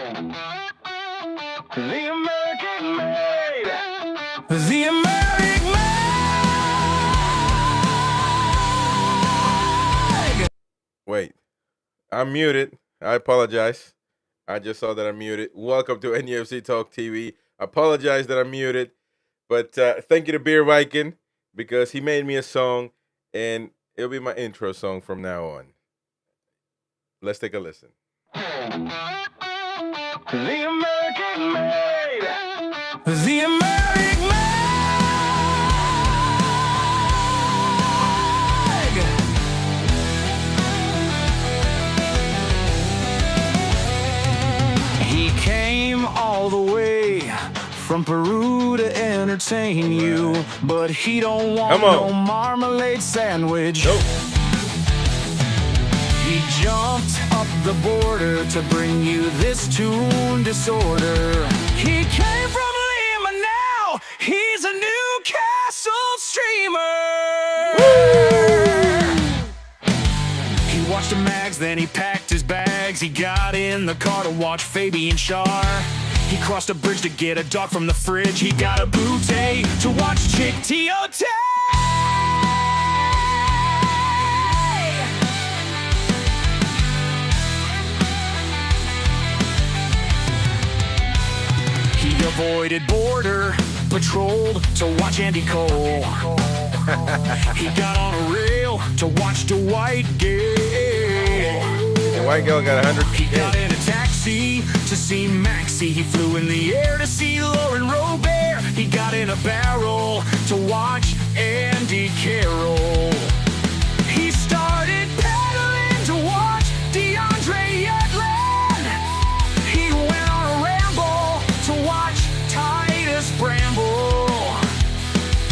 The American made. The American made. Wait, I'm muted. I apologize. I just saw that I'm muted. Welcome to NUFC Talk TV. I apologize that I'm muted, but thank you to Beer Viking because he made me a song, and it'll be my intro song from now on. Let's take a listen. The American made. The American made. He came all the way from Peru to entertain you, but he don't want no marmalade sandwich. Nope. He jumped up the border to bring you this tune disorder. He came from Lima, now he's a Newcastle streamer. He watched the mags, then he packed his bags. He got in the car to watch Fabian Schär. He crossed a bridge to get a dog from the fridge. He got a bouquet to watch Chick Tiote. He avoided border patrol to watch Andy Cole. He got on a rail to watch Dwight Gale. And White Gale got 100. He got in a taxi to see Maxie. He flew in the air to see Lauren Robert. He got in a barrel to watch Andy Carroll. He started pedaling to watch DeAndre Yedlin. He went on a ramble to watch Titus Bramble.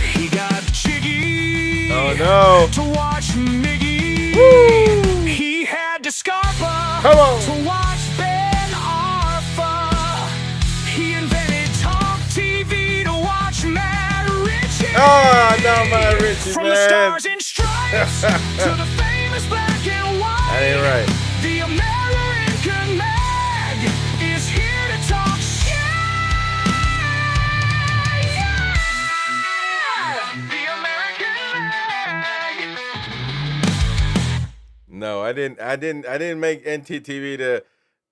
He got jiggy to watch Miggy. Woo! He had to Scarpa Come on. to watch Ben Arfa. He invented Talk TV to watch Matt Ritchie. Oh, no, Matt Ritchie, From man. the Stars and Stripes to the famous black and white. That ain't right. The American mag is here to talk shit. The American mag. No, I didn't make NTTV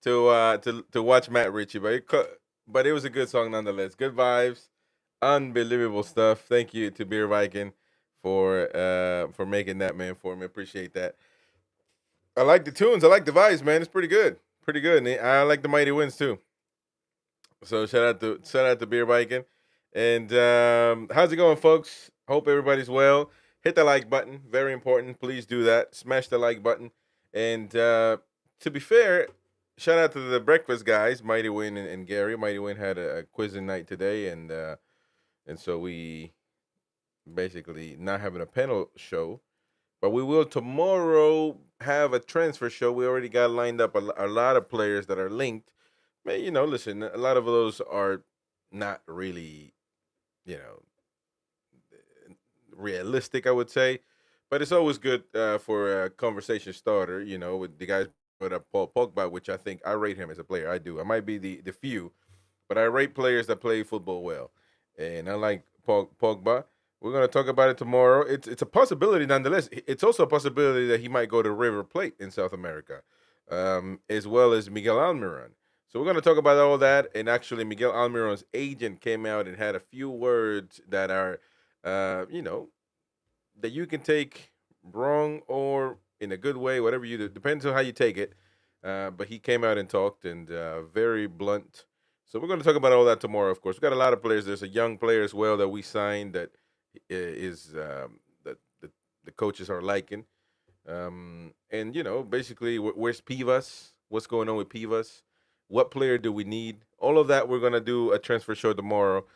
to watch Matt Ritchie, but it was a good song nonetheless. Good vibes, unbelievable stuff. Thank you to Beer Viking for making that, man, for me. Appreciate that. I like the tunes. I like the vibes, man. It's pretty good, pretty good. And I like the Mighty Wyns too. So shout out to Beer Viking. And how's it going, folks? Hope everybody's well. Hit the like button. Very important. Please do that. Smash the like button. And to be fair, shout out to the breakfast guys, Mighty Wyn and Gary. Mighty Wyn had a quizzing night today, and so we basically not having a panel show, but we will tomorrow have a transfer show. We already got lined up a lot of players that are linked. Man, you know, listen, a lot of those are not really, you know, realistic, I would say, but it's always good for a conversation starter. You know, with the guys put up Paul Pogba, which I think I rate him as a player. I do. I might be the few, but I rate players that play football well, and I like Pogba. We're gonna talk about it tomorrow. It's a possibility nonetheless. It's also a possibility that he might go to River Plate in South America, as well as Miguel Almiron. So we're gonna talk about all that. And actually, Miguel Almiron's agent came out and had a few words that are, you know, that you can take wrong or in a good way, whatever you do. Depends on how you take it. But he came out and talked, and very blunt. So we're going to talk about all that tomorrow, of course. We've got a lot of players. There's a young player as well that we signed that is that the coaches are liking. And, you know, basically, where's Pivas? What's going on with Pivas? What player do we need? All of that, we're going to do a transfer show tomorrow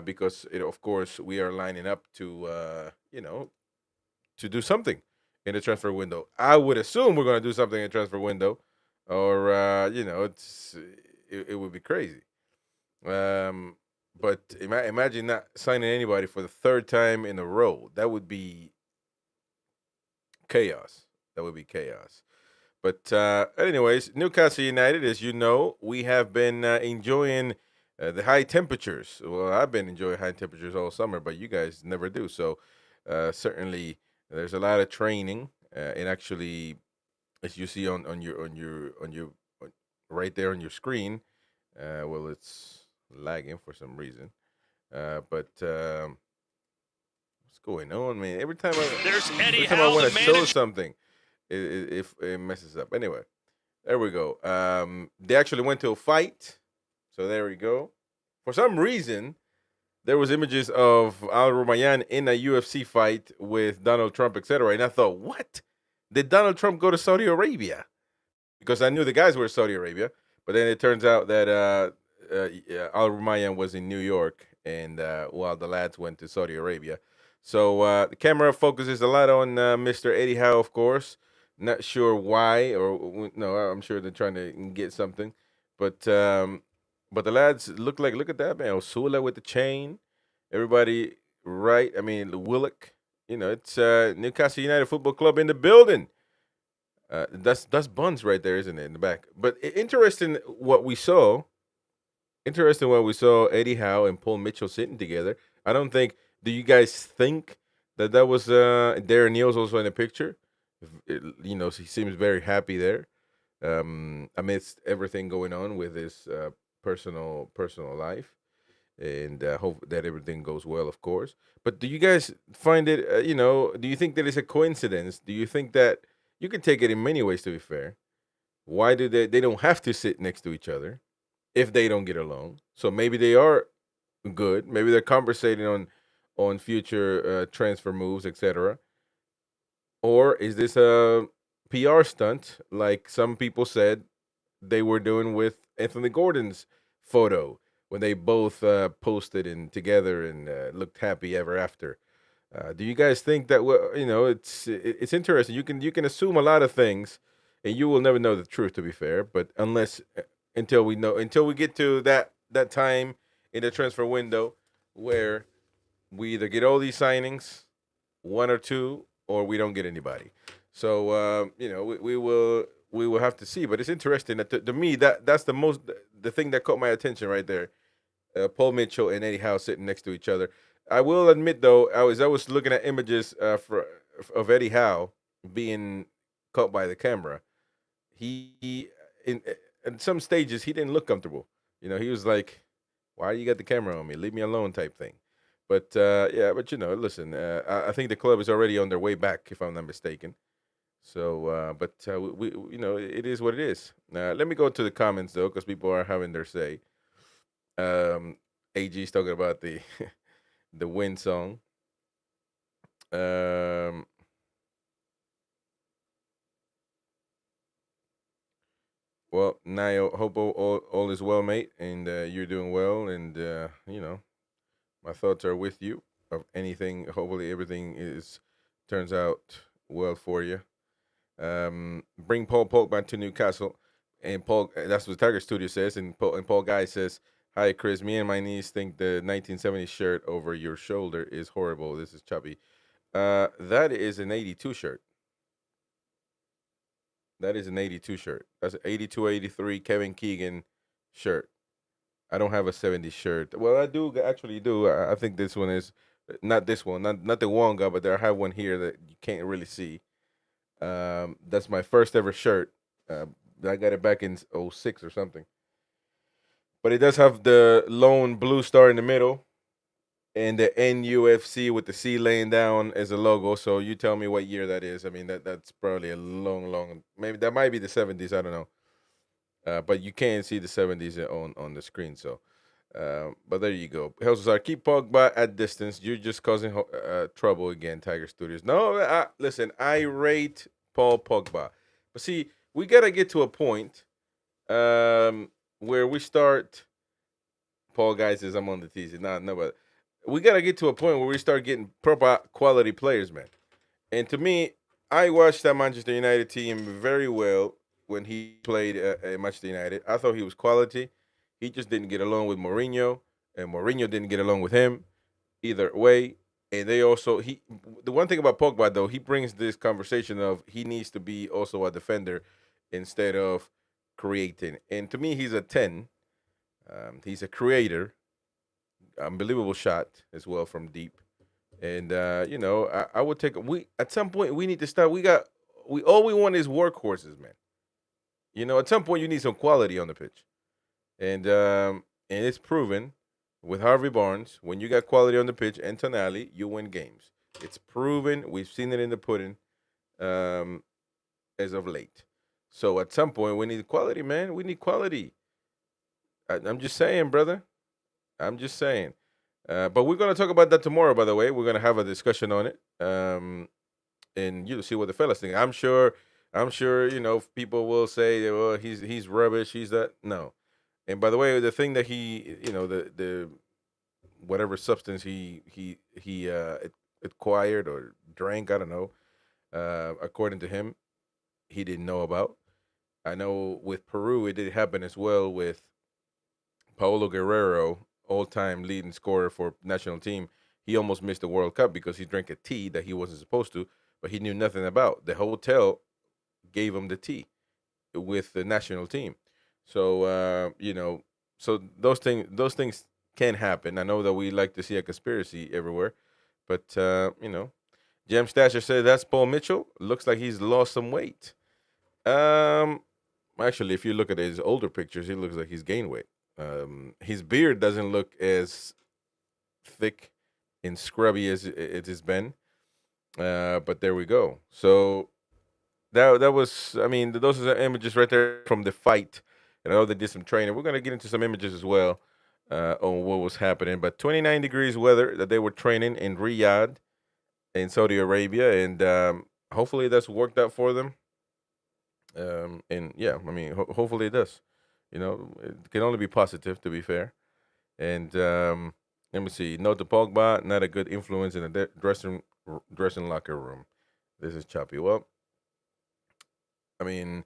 because, you know, of course, we are lining up to, you know, to do something in the transfer window. I would assume we're going to do something in the transfer window, or, you know, it would be crazy. But imagine not signing anybody for the third time in a row. That would be chaos. That would be chaos. But anyways, Newcastle United, as you know, we have been enjoying the high temperatures. Well, I've been enjoying high temperatures all summer, but you guys never do. So certainly, there's a lot of training, and actually, as you see on right there on your screen, well, it's lagging for some reason. But what's going on, man? There's Eddie every time I Howe, want the to show manager. something, it messes up. Anyway, there we go. They actually went to a fight, so there we go. For some reason, there was images of Al Rumayyan in a UFC fight with Donald Trump, etc. And I thought, what? Did Donald Trump go to Saudi Arabia? Because I knew the guys were Saudi Arabia, but then it turns out that Al Rumayyan was in New York, and while the lads went to Saudi Arabia. So the camera focuses a lot on Mr. Eddie Howe, of course. Not sure why, or no, I'm sure they're trying to get something, but the lads look at that man, Osula with the chain, everybody, right? I mean, Willock, it's Newcastle United Football Club in the building. That's Buns right there, isn't it, in the back? But interesting what we saw. Interesting what we saw. Eddie Howe and Paul Mitchell sitting together. I don't think. Do you guys think that was Darren Neal's also in the picture? He seems very happy there, amidst everything going on with his personal life, and hope that everything goes well, of course. But do you guys find it? Do you think that it's a coincidence? Do you think that you can take it in many ways? To be fair, why do they don't have to sit next to each other if they don't get along? So maybe they are good. Maybe they're conversating on future transfer moves, etc. Or is this a PR stunt, like some people said they were doing with Anthony Gordon's photo when they both posted and together and looked happy ever after? Do you guys think that it's interesting? You can assume a lot of things, and you will never know the truth. To be fair, but until we get to that time in the transfer window where we either get all these signings, one or two, or we don't get anybody. So we will have to see. But it's interesting that to me that's the thing that caught my attention right there. Paul Mitchell and Eddie Howe sitting next to each other. I will admit though, I was looking at images of Eddie Howe being caught by the camera. He in some stages he didn't look comfortable. He was like, "Why you got the camera on me? Leave me alone," type thing. But listen, I think the club is already on their way back, if I'm not mistaken. So, it is what it is. Let me go to the comments though, because people are having their say. AG's talking about the the Wyn song. Well, Niall, hope all is well, mate, and you're doing well, and my thoughts are with you. Of anything, hopefully everything turns out well for you. Bring Paul Pogba to Newcastle, and Paul. That's what Tiger Studio says, and Paul Guy says, "Hi, Chris. Me and my niece think the 1970s shirt over your shoulder is horrible. This is chubby. That is an 82 shirt. That is an 82 shirt. That's an 82, 83 Kevin Keegan shirt. I don't have a 70s shirt. Well, I do actually do. I think this one is not this one, not the Wonga, but I have one here that you can't really see. That's my first ever shirt. I got it back in '06 or something. But it does have the lone blue star in the middle and the NUFC with the C laying down as a logo. So you tell me what year that is. I mean, that's probably a long, maybe that might be the 70s. I don't know. But you can't see the 70s on the screen. So, but there you go. Helsazar, keep Pogba at distance. You're just causing trouble again, Tiger Studios. No, listen, I rate Paul Pogba. But see, we got to get to a point where we start. Paul Guy says, I'm on the teasing. No, but we got to get to a point where we start getting proper quality players, man. And to me, I watched that Manchester United team very well when he played at Manchester United. I thought he was quality. He just didn't get along with Mourinho, and Mourinho didn't get along with him either way. And they also the one thing about Pogba though, he brings this conversation of he needs to be also a defender instead of creating. And to me, he's a 10. He's a creator, unbelievable shot as well from deep. And I would take we at some point we need to start. We all we want is workhorses, man. At some point you need some quality on the pitch, and it's proven with Harvey Barnes when you got quality on the pitch and Tonali, you win games. It's proven. We've seen it in the pudding, as of late. So at some point we need quality, man. We need quality. I'm just saying, brother. I'm just saying. But we're gonna talk about that tomorrow. By the way, we're gonna have a discussion on it, and you see what the fellas think. I'm sure. People will say, "Well, he's rubbish. He's that." No. And by the way, the thing that he, the whatever substance he acquired or drank, I don't know. According to him, he didn't know about. I know with Peru, it did happen as well with Paulo Guerrero, all-time leading scorer for national team. He almost missed the World Cup because he drank a tea that he wasn't supposed to, but he knew nothing about. The hotel gave him the tea with the national team. So so those things can happen. I know that we like to see a conspiracy everywhere, but Jem Stasher said that's Paul Mitchell. Looks like he's lost some weight. Actually, if you look at his older pictures, he looks like he's gained weight. His beard doesn't look as thick and scrubby as it has been. But there we go. So that was, I mean, those are the images right there from the fight. And I know they did some training. We're gonna get into some images as well on what was happening. But 29 degrees weather that they were training in Riyadh in Saudi Arabia, and hopefully that's worked out for them. And yeah, I mean, hopefully it does. It can only be positive, to be fair. And let me see. Note to Pogba, not a good influence in the dressing locker room. This is choppy. Well, I mean,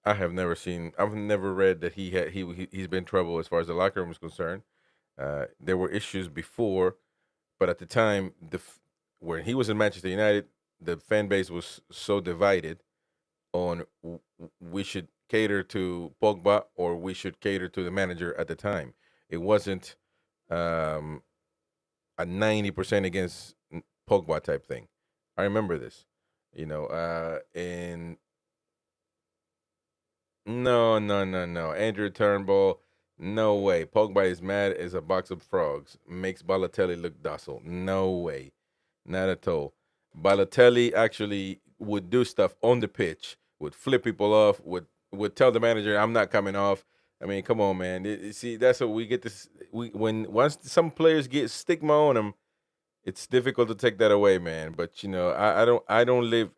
I've never read that he's been in trouble as far as the locker room is concerned. There were issues before, but at the time, when he was in Manchester United, the fan base was so divided on we should cater to Pogba or we should cater to the manager at the time. It wasn't a 90% against Pogba type thing. I remember this, and no, no, no, no. Andrew Turnbull, no way. Pogba is mad as a box of frogs. Makes Balotelli look docile. No way. Not at all. Balotelli actually would do stuff on the pitch, would flip people off, would tell the manager, "I'm not coming off." I mean, come on, man. See, that's what we get this. Once some players get stigma on them, it's difficult to take that away, man. But I don't live.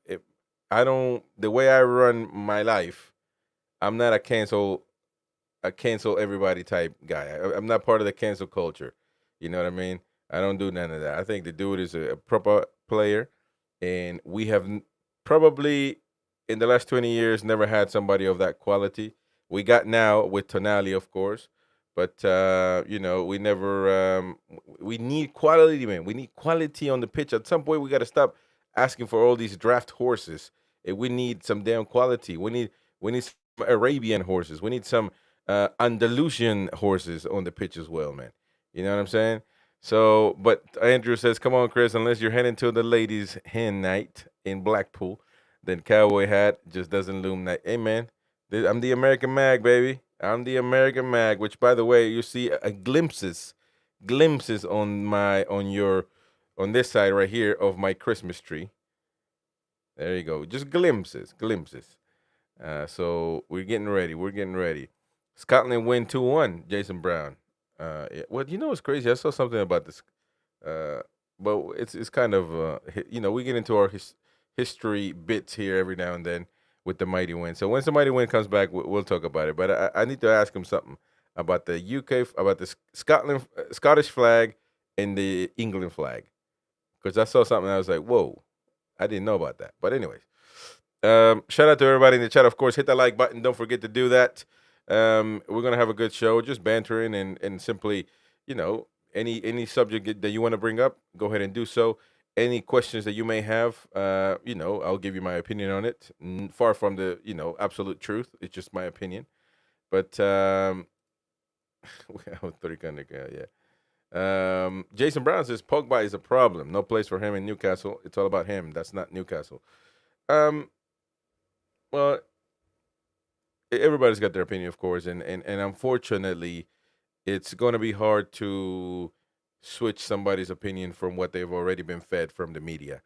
I don't. The way I run my life, I'm not a cancel everybody type guy. I'm not part of the cancel culture. You know what I mean? I don't do none of that. I think the dude is a proper player, and we have probably in the last 20 years never had somebody of that quality. We got now with Tonali, of course, but we never. We need quality, man. We need quality on the pitch. At some point, we got to stop asking for all these draft horses. We need some damn quality. We need some Arabian horses. We need some Andalusian horses on the pitch as well, man. You know what I'm saying? So, but Andrew says, "Come on, Chris. Unless you're heading to the ladies' hen night in Blackpool, then cowboy hat just doesn't loom that." Hey, man, I'm the American Mag, baby. I'm the American Mag. Which, by the way, you see glimpses on this side right here of my Christmas tree. There you go. Just glimpses. So we're getting ready. Scotland win 2-1. Jason Brown. Yeah. Well, what's crazy? I saw something about this. But it's kind of we get into our history bits here every now and then with the Mighty Wyn. So when the Mighty Wyn comes back, we'll talk about it. But I need to ask him something about the UK, about the Scottish flag and the England flag, because I saw something. I was like, whoa, I didn't know about that. But anyways. Shout out to everybody in the chat. Of course, hit that like button. Don't forget to do that. We're gonna have a good show, just bantering and simply, any subject that you want to bring up, go ahead and do so. any questions that you may have, I'll give you my opinion on it. Far from the, absolute truth. It's just my opinion. But yeah. Jason Brown says Pogba is a problem. No place for him in Newcastle. It's all about him. That's not Newcastle. Well, everybody's got their opinion, of course, and unfortunately, it's going to be hard to switch somebody's opinion from what they've already been fed from the media,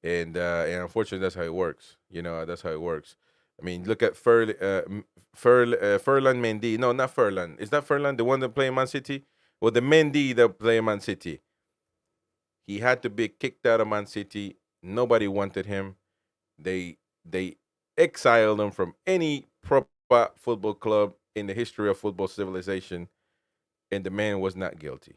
and unfortunately, that's how it works. That's how it works. I mean, look at Furlan Mendy. No, not Furlan. Is that Furlan, the one that played Man City? Well, the Mendy that played Man City. He had to be kicked out of Man City. Nobody wanted him. They exiled him from any proper football club in the history of football civilization, and the man was not guilty.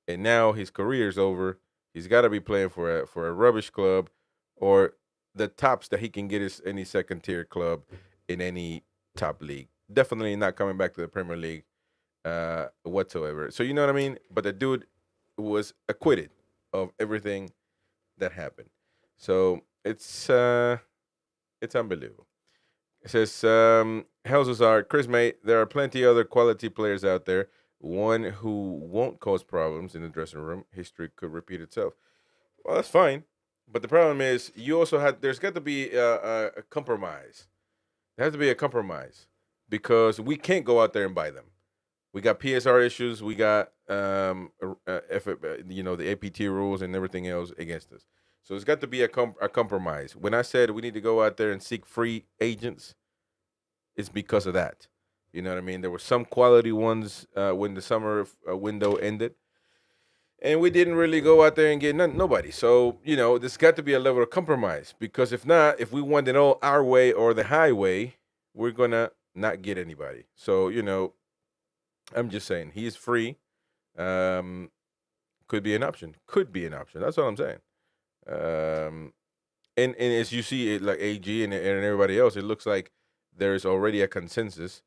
And now his career is over. He's got to be playing for a rubbish club, or the tops that he can get is any second tier club in any top league. Definitely not coming back to the Premier League whatsoever. So you know what I mean? But the dude was acquitted of everything that happened. So it's unbelievable. It says, Houses are, Chris mate, there are plenty other quality players out there. One who won't cause problems in the dressing room. History could repeat itself. Well, that's fine. But the problem is, there's got to be a compromise. There has to be a compromise because we can't go out there and buy them. We got PSR issues. We got, the APT rules and everything else against us. So it's got to be a compromise. When I said we need to go out there and seek free agents, it's because of that. You know what I mean? There were some quality ones when the summer window ended, and we didn't really go out there and get nobody. So, there's got to be a level of compromise, because if not, if we want it all our way or the highway, we're going to not get anybody. So, I'm just saying, he's free. Could be an option. That's all I'm saying. And as you see it, like AG and everybody else, it looks like there's already a consensus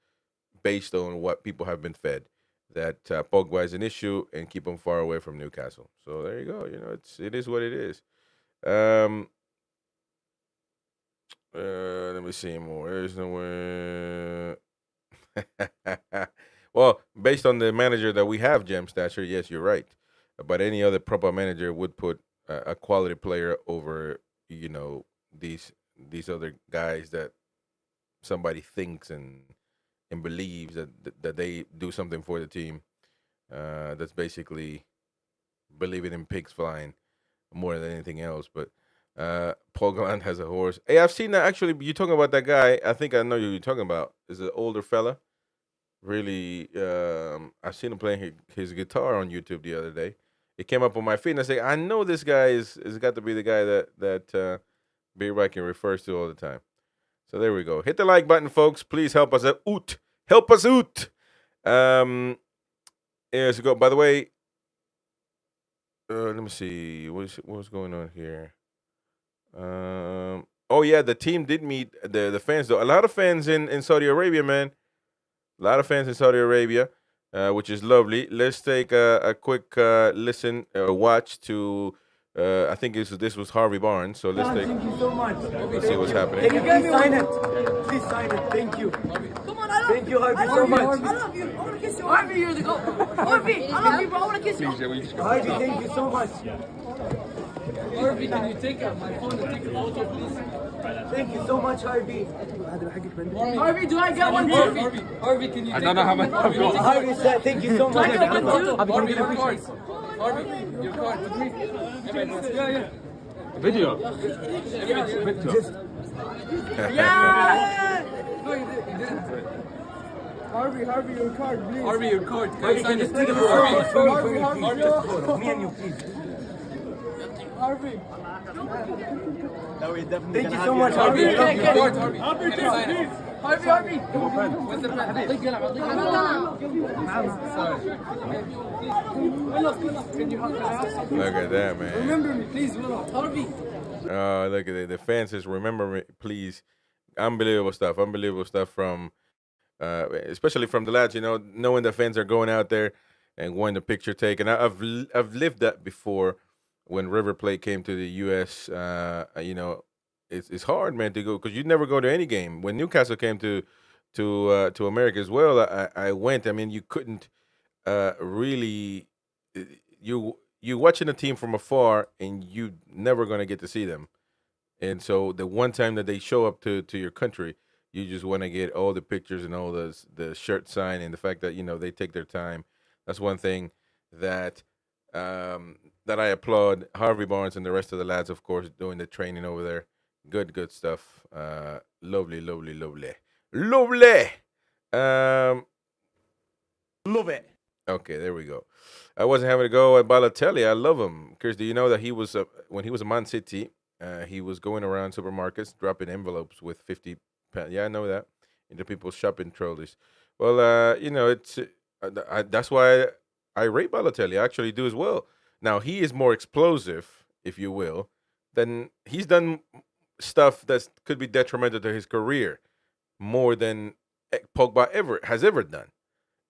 based on what people have been fed that Pogba is an issue and keep him far away from Newcastle. So there you go. It is what it is. Let me see more. There's nowhere. Well, based on the manager that we have, Jam Stasher, yes, you're right. But any other proper manager would put a quality player over, these other guys that somebody thinks and believes that they do something for the team. That's basically believing in pigs flying more than anything else. But Pogba has a horse. Hey, I've seen that actually. You talking about that guy? I think I know who you're talking about. Is an older fella. Really, I've seen him playing his guitar on YouTube the other day. It came up on my feed, and I say, I know this guy is got to be the guy that Beer Viking refers to all the time. So there we go. Hit the like button, folks. Please help us out. Help us out. Here's go. By the way, let me see. What's going on here? Oh yeah, the team did meet the fans though. A lot of fans in Saudi Arabia, man. A lot of fans in Saudi Arabia, which is lovely. Let's take a quick listen or watch to. I think this was Harvey Barnes. So let's take. Thank you so much. Let's see what's happening. Can you please sign it? Please sign it. Thank you. Come on, I love Thank you, Harvey, so much. I love you. I want to kiss you. Harvey, you're the goal. Harvey, I love you, bro. I want to kiss you. Harvey, thank you so much. Harvey, can you take my phone and take a photo, please? Thank you so much, Harvey. Harvey, do I get one too? Harvey, can you take don't know how much I've got. Harvey said, thank you so much. I get one too? Harvey, your card. Harvey, your card with me. Yeah. Video. Yeah! Harvey, your card, please. Harvey, your card. Harvey, can you just take a photo for me? Just a photo. Me and you, please. Harvey. Thank you so much, Harvey, Harvey. Harvey, Harvey. Harvey. What's the plan? Can you have Look at that, man. Remember me, please, Harvey. Look at it. The fans says, remember me, please. Unbelievable stuff from, especially from the lads. Knowing the fans are going out there and wanting the picture taken. I've lived that before. when River Plate came to the U.S., it's hard, man, to go because you never go to any game. When Newcastle came to America as well, I went. I mean, you couldn't really uh, you watching a team from afar, and you never gonna get to see them. And so the one time that they show up to your country, you just want to get all the pictures and all the shirt sign and the fact that they take their time. That's one thing that that I applaud Harvey Barnes and the rest of the lads, of course, doing the training over there. Good stuff. Lovely, lovely, lovely, lovely. Um, Love it. okay, there we go. I wasn't having to go at Balotelli. I love him. Chris, do you know that he was when he was a Man City, he was going around supermarkets dropping envelopes with 50 pounds. Yeah, I know that into people's shopping trolleys. Well, it's that's why I rate Balotelli. I actually do as well. Now he is more explosive, if you will, than he's done stuff that could be detrimental to his career more than Pogba ever done.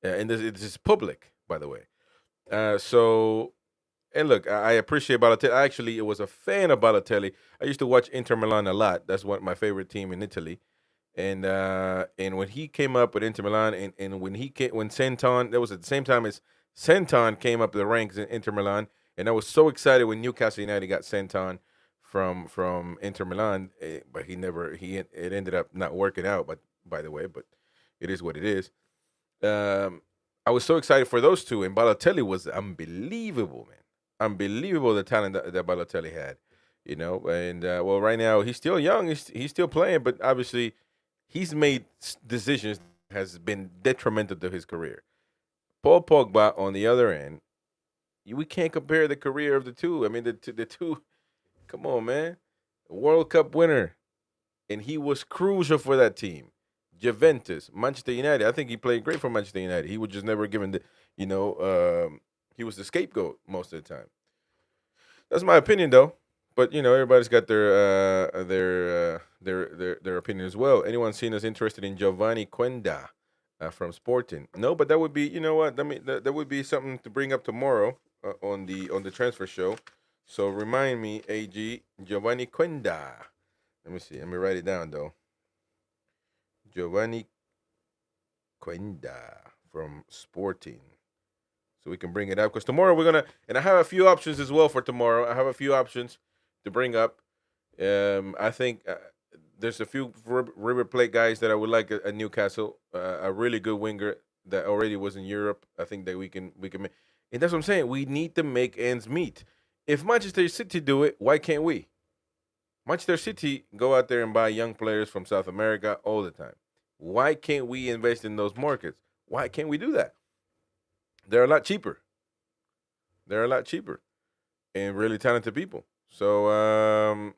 And this is public, by the way. So, and look, I appreciate Balotelli. I actually was a fan of Balotelli. I used to watch Inter Milan a lot. That's one my favorite team in Italy. And when he came up with Inter Milan, and when Santon, that was at the same time as Santon came up the ranks in Inter Milan, and I was so excited when Newcastle United got Santon from Inter Milan, but it ended up not working out. But by the way, but it is what it is. I was so excited for those two, and Balotelli was unbelievable, man. Unbelievable the talent that Balotelli had, And well, right now he's still young, he's still playing, but obviously he's made decisions that has been detrimental to his career. Paul Pogba, on the other end, we can't compare the career of the two. I mean, the two. Come on, man, World Cup winner, and he was crucial for that team. Juventus, Manchester United. I think he played great for Manchester United. He was just never given he was the scapegoat most of the time. That's my opinion, though. But everybody's got their opinion as well. Anyone seen us interested in Giovanni Quenda from Sporting? No, but that would be what? That would be something to bring up tomorrow on the transfer show. So remind me, AG Giovanni Quenda. Let me see. Let me write it down though. Giovanni Quenda from Sporting. So we can bring it up because tomorrow and I have a few options as well for tomorrow. I have a few options to bring up. I think there's a few River Plate guys that I would like at Newcastle. A really good winger that already was in Europe. I think that we can make, and that's what I'm saying. We need to make ends meet. If Manchester City do it, why can't we? Manchester City go out there and buy young players from South America all the time. Why can't we invest in those markets? Why can't we do that? They're a lot cheaper. They're a lot cheaper and really talented people. So,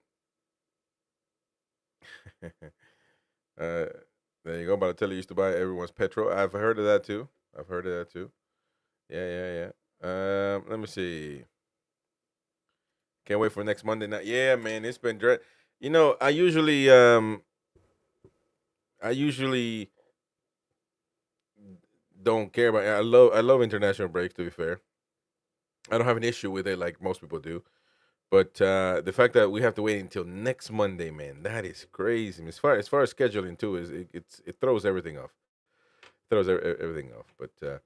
there you go. Balotelli used to buy everyone's petrol. I've heard of that too. Yeah. Let me see. Can't wait for next Monday night. Yeah, man, it's been dread. I usually don't care about. I love international breaks. To be fair, I don't have an issue with it like most people do. But the fact that we have to wait until next Monday, man, that is crazy. As far as scheduling too, it throws everything off. Everything off. But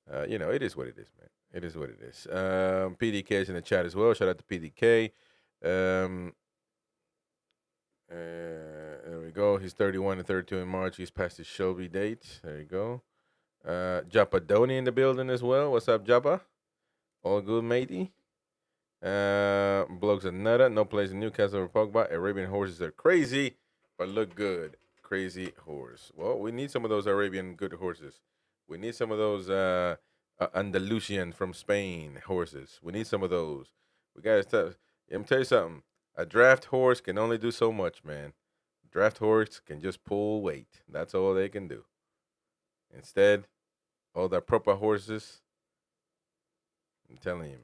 it is what it is, man. It is what it is. PDK is in the chat as well. Shout out to PDK. There we go. He's 31 and 32 in March. He's past his Shelby date. There you go. Japa Doni in the building as well. What's up, Japa? All good, matey. Blokes are nutter. No place in Newcastle or Pogba. Arabian horses are crazy, but look good. Crazy horse. Well, we need some of those Arabian good horses. We need some of those Andalusian from Spain horses. We need some of those. We got to I'm tell you something. A draft horse can only do so much, man. Draft horse can just pull weight. That's all they can do. Instead, all the proper horses, I'm telling you,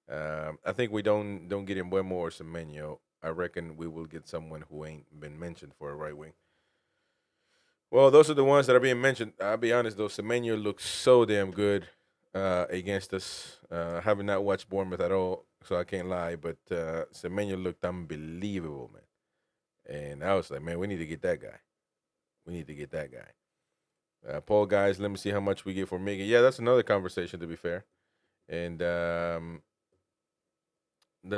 man. I think we don't get him Mbeumo or Semenyo. I reckon we will get someone who ain't been mentioned for a right wing. Well, those are the ones that are being mentioned. I'll be honest, though. Semenyo looks so damn good. against us. Having not watched Bournemouth at all, so I can't lie. But Semenyo looked unbelievable, man. And I was like, man, we need to get that guy. We need to get that guy. Paul, guys, let me see how much we get for Miggy. Yeah, that's another conversation, to be fair. And there's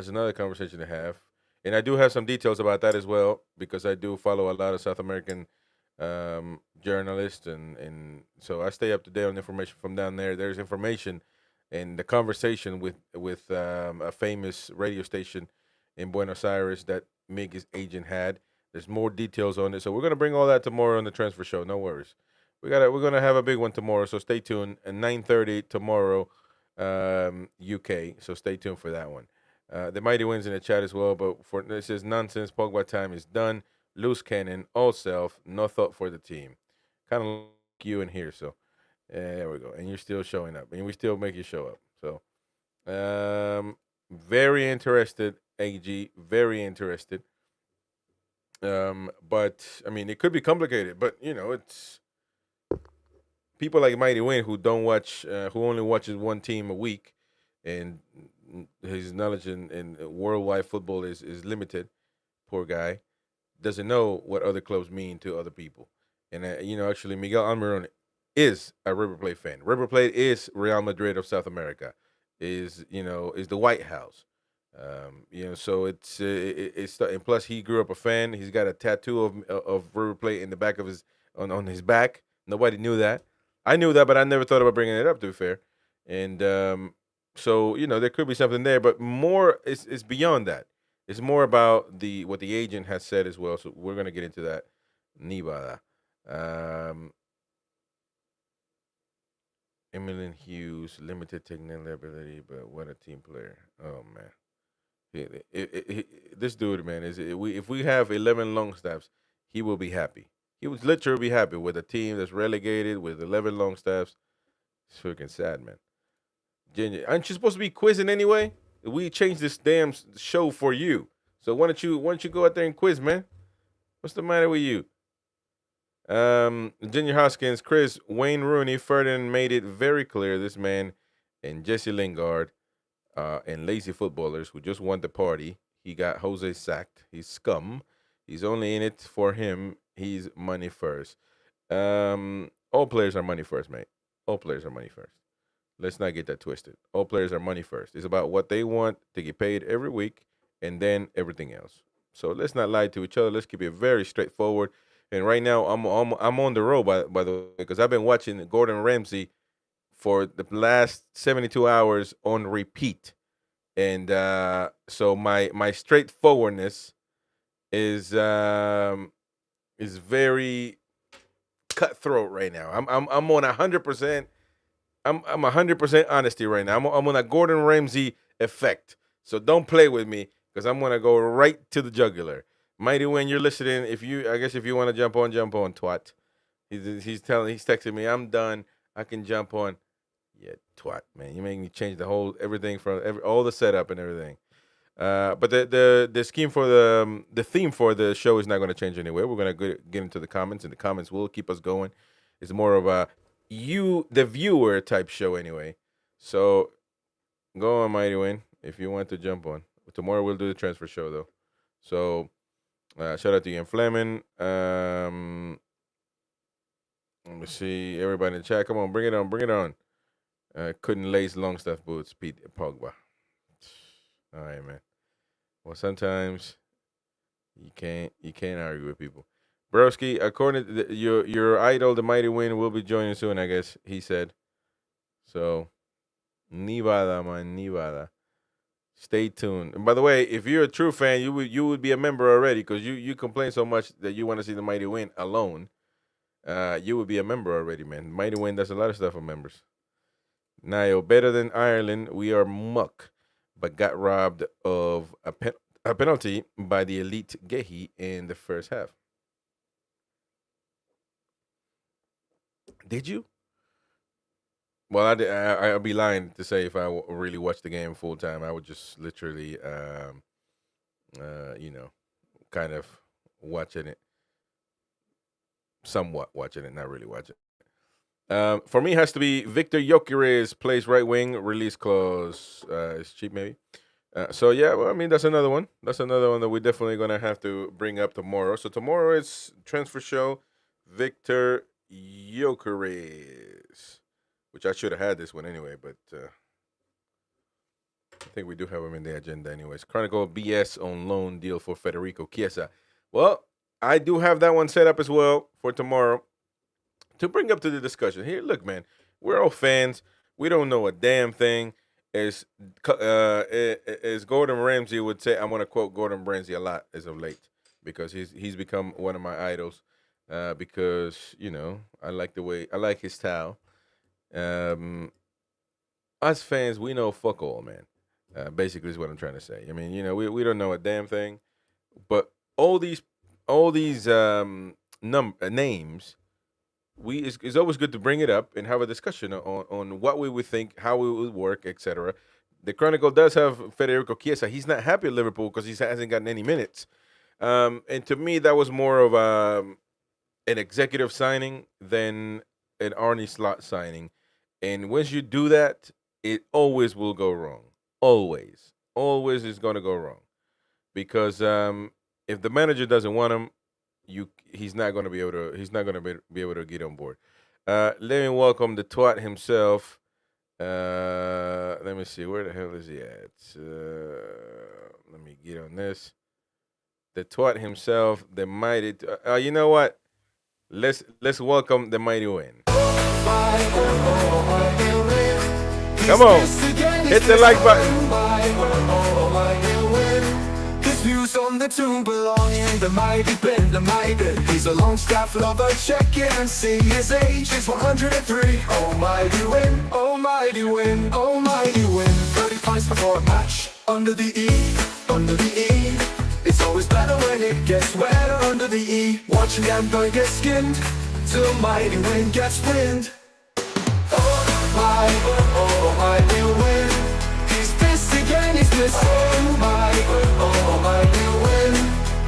another conversation to have. And I do have some details about that as well, because I do follow a lot of South American journalists. And so I stay up to date on information from down there. There's information and the conversation with a famous radio station in Buenos Aires that Miggy's agent had. There's more details on it. So we're going to bring all that tomorrow on the transfer show. No worries. We're going to have a big one tomorrow, so stay tuned. At 9:30 tomorrow, UK. So stay tuned for that one. The Mighty Wyn's in the chat as well, but for this is nonsense. Pogba time is done. Loose cannon, all self, no thought for the team. Kind of like you in here, so there we go. And you're still showing up, and we still make you show up. So, very interested, AG, very interested. But I mean, it could be complicated. But you know, it's people like Mighty Wyn who don't watch, who only watches one team a week, and his knowledge in worldwide football is limited. Poor guy doesn't know what other clubs mean to other people. And you know, actually, Miguel Almiron is a River Plate fan. River Plate is Real Madrid of South America. Is the White House. So it's and plus he grew up a fan. He's got a tattoo of River Plate in the back of his on his back. Nobody knew that. I knew that, but I never thought about bringing it up, to be fair. And so there could be something there, but more it's beyond that. It's more about what the agent has said as well. So we're gonna get into that. Nibada. Emilian Hughes, limited technical ability, but what a team player. Oh man. This dude, man, if we have 11 long staffs, he will be happy. He would literally be happy with a team that's relegated with 11 long staffs. It's freaking sad, man. Ginger, aren't you supposed to be quizzing anyway? We changed this damn show for you. So why don't you go out there and quiz, man? What's the matter with you? Junior Hoskins, Chris, Wayne Rooney, Ferdinand made it very clear this man and Jesse Lingard and lazy footballers who just want the party. He got Jose sacked. He's scum. He's only in it for him. He's money first. All players are money first, mate. All players are money first. Let's not get that twisted. All players are money first. It's about what they want to get paid every week and then everything else. So let's not lie to each other. Let's keep it very straightforward. And right now, I'm on the road, by the way, because I've been watching Gordon Ramsay for the last 72 hours on repeat. And so my straightforwardness is very cutthroat right now. I'm on 100%. I'm 100% honesty right now. I'm on a Gordon Ramsay effect. So don't play with me because I'm gonna go right to the jugular. Mighty Wyn, you're listening. If you want to jump on, twat. He's texting me. I'm done. I can jump on. Yeah, twat, man. You make me change everything from all the setup and everything. But the scheme for the theme for the show is not going to change anyway. We're going to get into the comments, and the comments will keep us going. It's more of a the viewer type show anyway. So go on, Mighty Wyn, if you want to jump on. Tomorrow we'll do the transfer show though. So shout out to Ian Fleming. Let me see everybody in the chat. Come on, bring it on. Couldn't lace long stuff boots, Pete Pogba. All right, man. Well, sometimes you can't argue with people. Broski, according to your idol, the Mighty Wyn, will be joining soon, I guess he said. So, Nivada, man, Nivada. Stay tuned. And by the way, if you're a true fan, you would be a member already because you complain so much that you want to see the Mighty Wyn alone. You would be a member already, man. Mighty Wyn does a lot of stuff for members. Niall, better than Ireland, we are muck, but got robbed of a penalty by the elite Gehi in the first half. Did you? Well, I'd be lying to say if I really watched the game full time. I would just literally, kind of watching it, somewhat watching it, not really watching it. For me, it has to be Victor Gyökeres plays right wing. Release clause is cheap, maybe. So yeah, well, I mean that's another one. That's another one that we're definitely gonna have to bring up tomorrow. So tomorrow is transfer show. Victor Gyökeres, which I should have had this one anyway, but I think we do have him in the agenda anyways. Chronicle BS on loan deal for Federico Chiesa. Well, I do have that one set up as well for tomorrow to bring up to the discussion. Here, look, man, we're all fans. We don't know a damn thing. As Gordon Ramsay would say, I'm going to quote Gordon Ramsay a lot as of late because he's become one of my idols. Because I like his style. Us fans, we know fuck all, man. Basically, is what I'm trying to say. I mean, we don't know a damn thing, but all these names. It's always good to bring it up and have a discussion on what we would think, how it would work, etc. The Chronicle does have Federico Chiesa. He's not happy at Liverpool because he hasn't gotten any minutes. And to me, that was more of an executive signing than an Arnie Slot signing. And once you do that, it always will go wrong. Always is going to go wrong because if the manager doesn't want him, he's not going to be able to. He's not going to be able to get on board. Let me welcome the twat himself. Let me see, where the hell is he at? Let me get on this. The twat himself, the mighty. You know what? Let's welcome the Mighty Wyn. Come on, hit the like button. Views on the tune belonging the mighty bin, the mighty bin. He's a long staff lover, check it and see his age is 103. Oh mighty Wyn, oh mighty Wyn, oh mighty Wyn. 30 points before a match, under the E, under the E. It's always better when it gets wetter under the E. Watching them boy get skinned, till mighty Wyn gets wind. Oh mighty Wyn. He's this again, he's this. Oh mighty Wyn.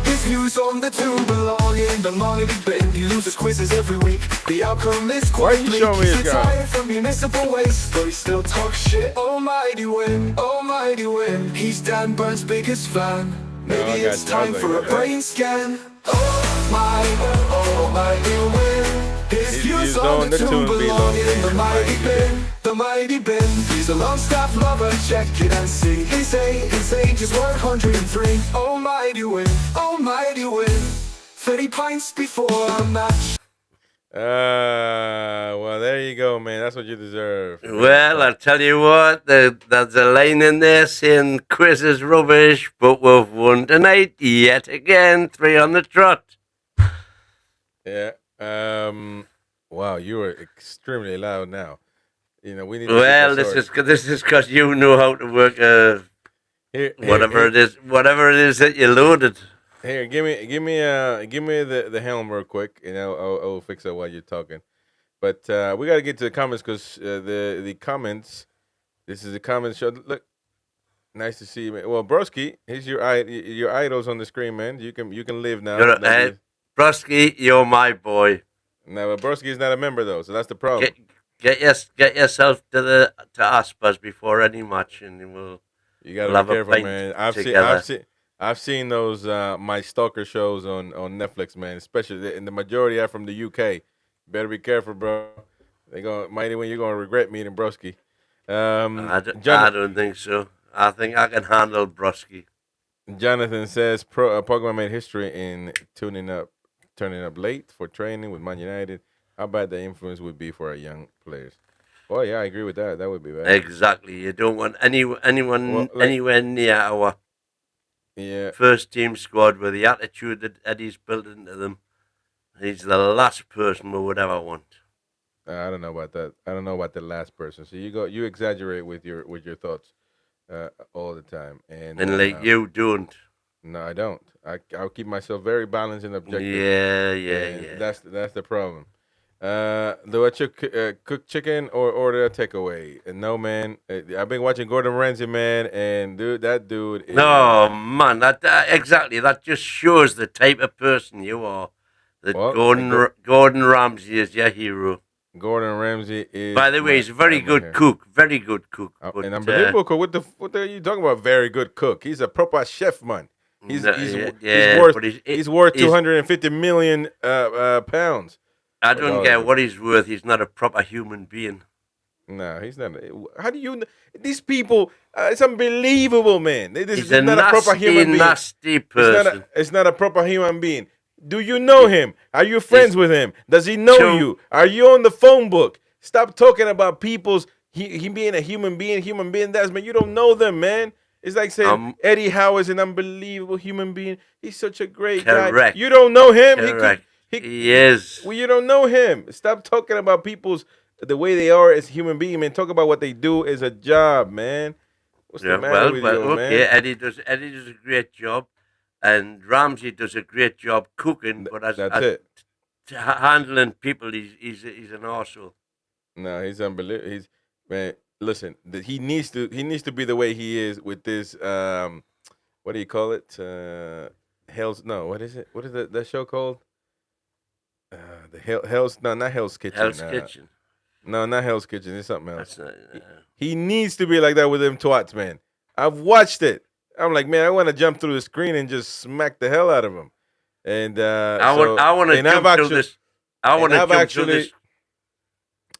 His views on the tune belong in the mighty bin. He loses quizzes every week. The outcome is quite bleak. He's retired from municipal waste, but he still talks shit. Oh mighty Wyn, oh mighty Wyn. He's Dan Burns' biggest fan. Maybe it's time for a brain scan. Oh mighty Wyn. His views on the tune belong in the mighty bin. The mighty bin. He's a long staff lover, check it and see. His age is 103. Oh mighty Wyn, oh mighty Wyn. 30 pints before a match. Well, there you go, man. That's what you deserve. Well, I'll tell you what, there's a line in there saying quiz is rubbish, but we've won tonight yet again, 3 on the trot. Yeah. Wow, you are extremely loud now. We need. Well, this is because you know how to work whatever it is that you loaded. Here, give me the helm real quick, and I'll fix it while you're talking. But we got to get to the comments because the comments. This is the comments show. Look, nice to see you, man. Well, Broski, here's your idols on the screen, man. You can live now. Broski, you're my boy. No, but Broski is not a member though, so that's the problem. Get yourself to Aspers before any match, and you gotta be careful, man. I've seen those my stalker shows on Netflix, man. Especially in the majority are from the UK. Better be careful, bro. Mighty Wyn, you're gonna regret meeting Broski. I don't think so. I think I can handle Broski. Jonathan says Pogba made history in turning up late for training with Man United. How bad the influence would be for our young players. Oh yeah, I agree with that. That would be bad. Exactly. You don't want anyone anywhere near our first team squad with the attitude that Eddie's built into them. He's the last person we would ever want. I don't know about that. I don't know about the last person. So you exaggerate with your thoughts all the time, and like you don't. No, I don't. I'll keep myself very balanced and objective. Yeah. That's the problem. Do I cook chicken or order a takeaway? No, man. I've been watching Gordon Ramsay, man, and that dude. No, man. That exactly. That just shows the type of person you are. That Gordon Ramsay is your hero. Gordon Ramsay is. By the way, he's a very good cook. Very good cook. But, an unbelievable cook. What the are you talking about? Very good cook. He's a proper chef, man. He's worth 250 million pounds. I don't care what he's worth. He's not a proper human being. No, he's not. How do you? These people, it's unbelievable, man. He's a not nasty, a proper human being. Nasty person. It's not a proper human being. Do you know him? Are you friends with him? Does he know you? Are you on the phone book? Stop talking about people's he being a human being. That's man. You don't know them, man. It's like saying Eddie Howe is an unbelievable human being. He's such a great guy. You don't know him. Correct. He is. Well, you don't know him. Stop talking about people's the way they are as human beings, man. Talk about what they do as a job, man. What's the matter with you, man? Yeah, Eddie does a great job, and Ramsay does a great job cooking. But as handling people, he's an arsehole. No, he's unbelievable. He's man. Listen, he needs to be the way he is with this. What do you call it? What is it? What is that show called? Not Hell's Kitchen. Hell's Kitchen. No, not Hell's Kitchen. It's something else. He needs to be like that with them twats, man. I've watched it. I'm like, man, I want to jump through the screen and just smack the hell out of him. And I want to jump through this.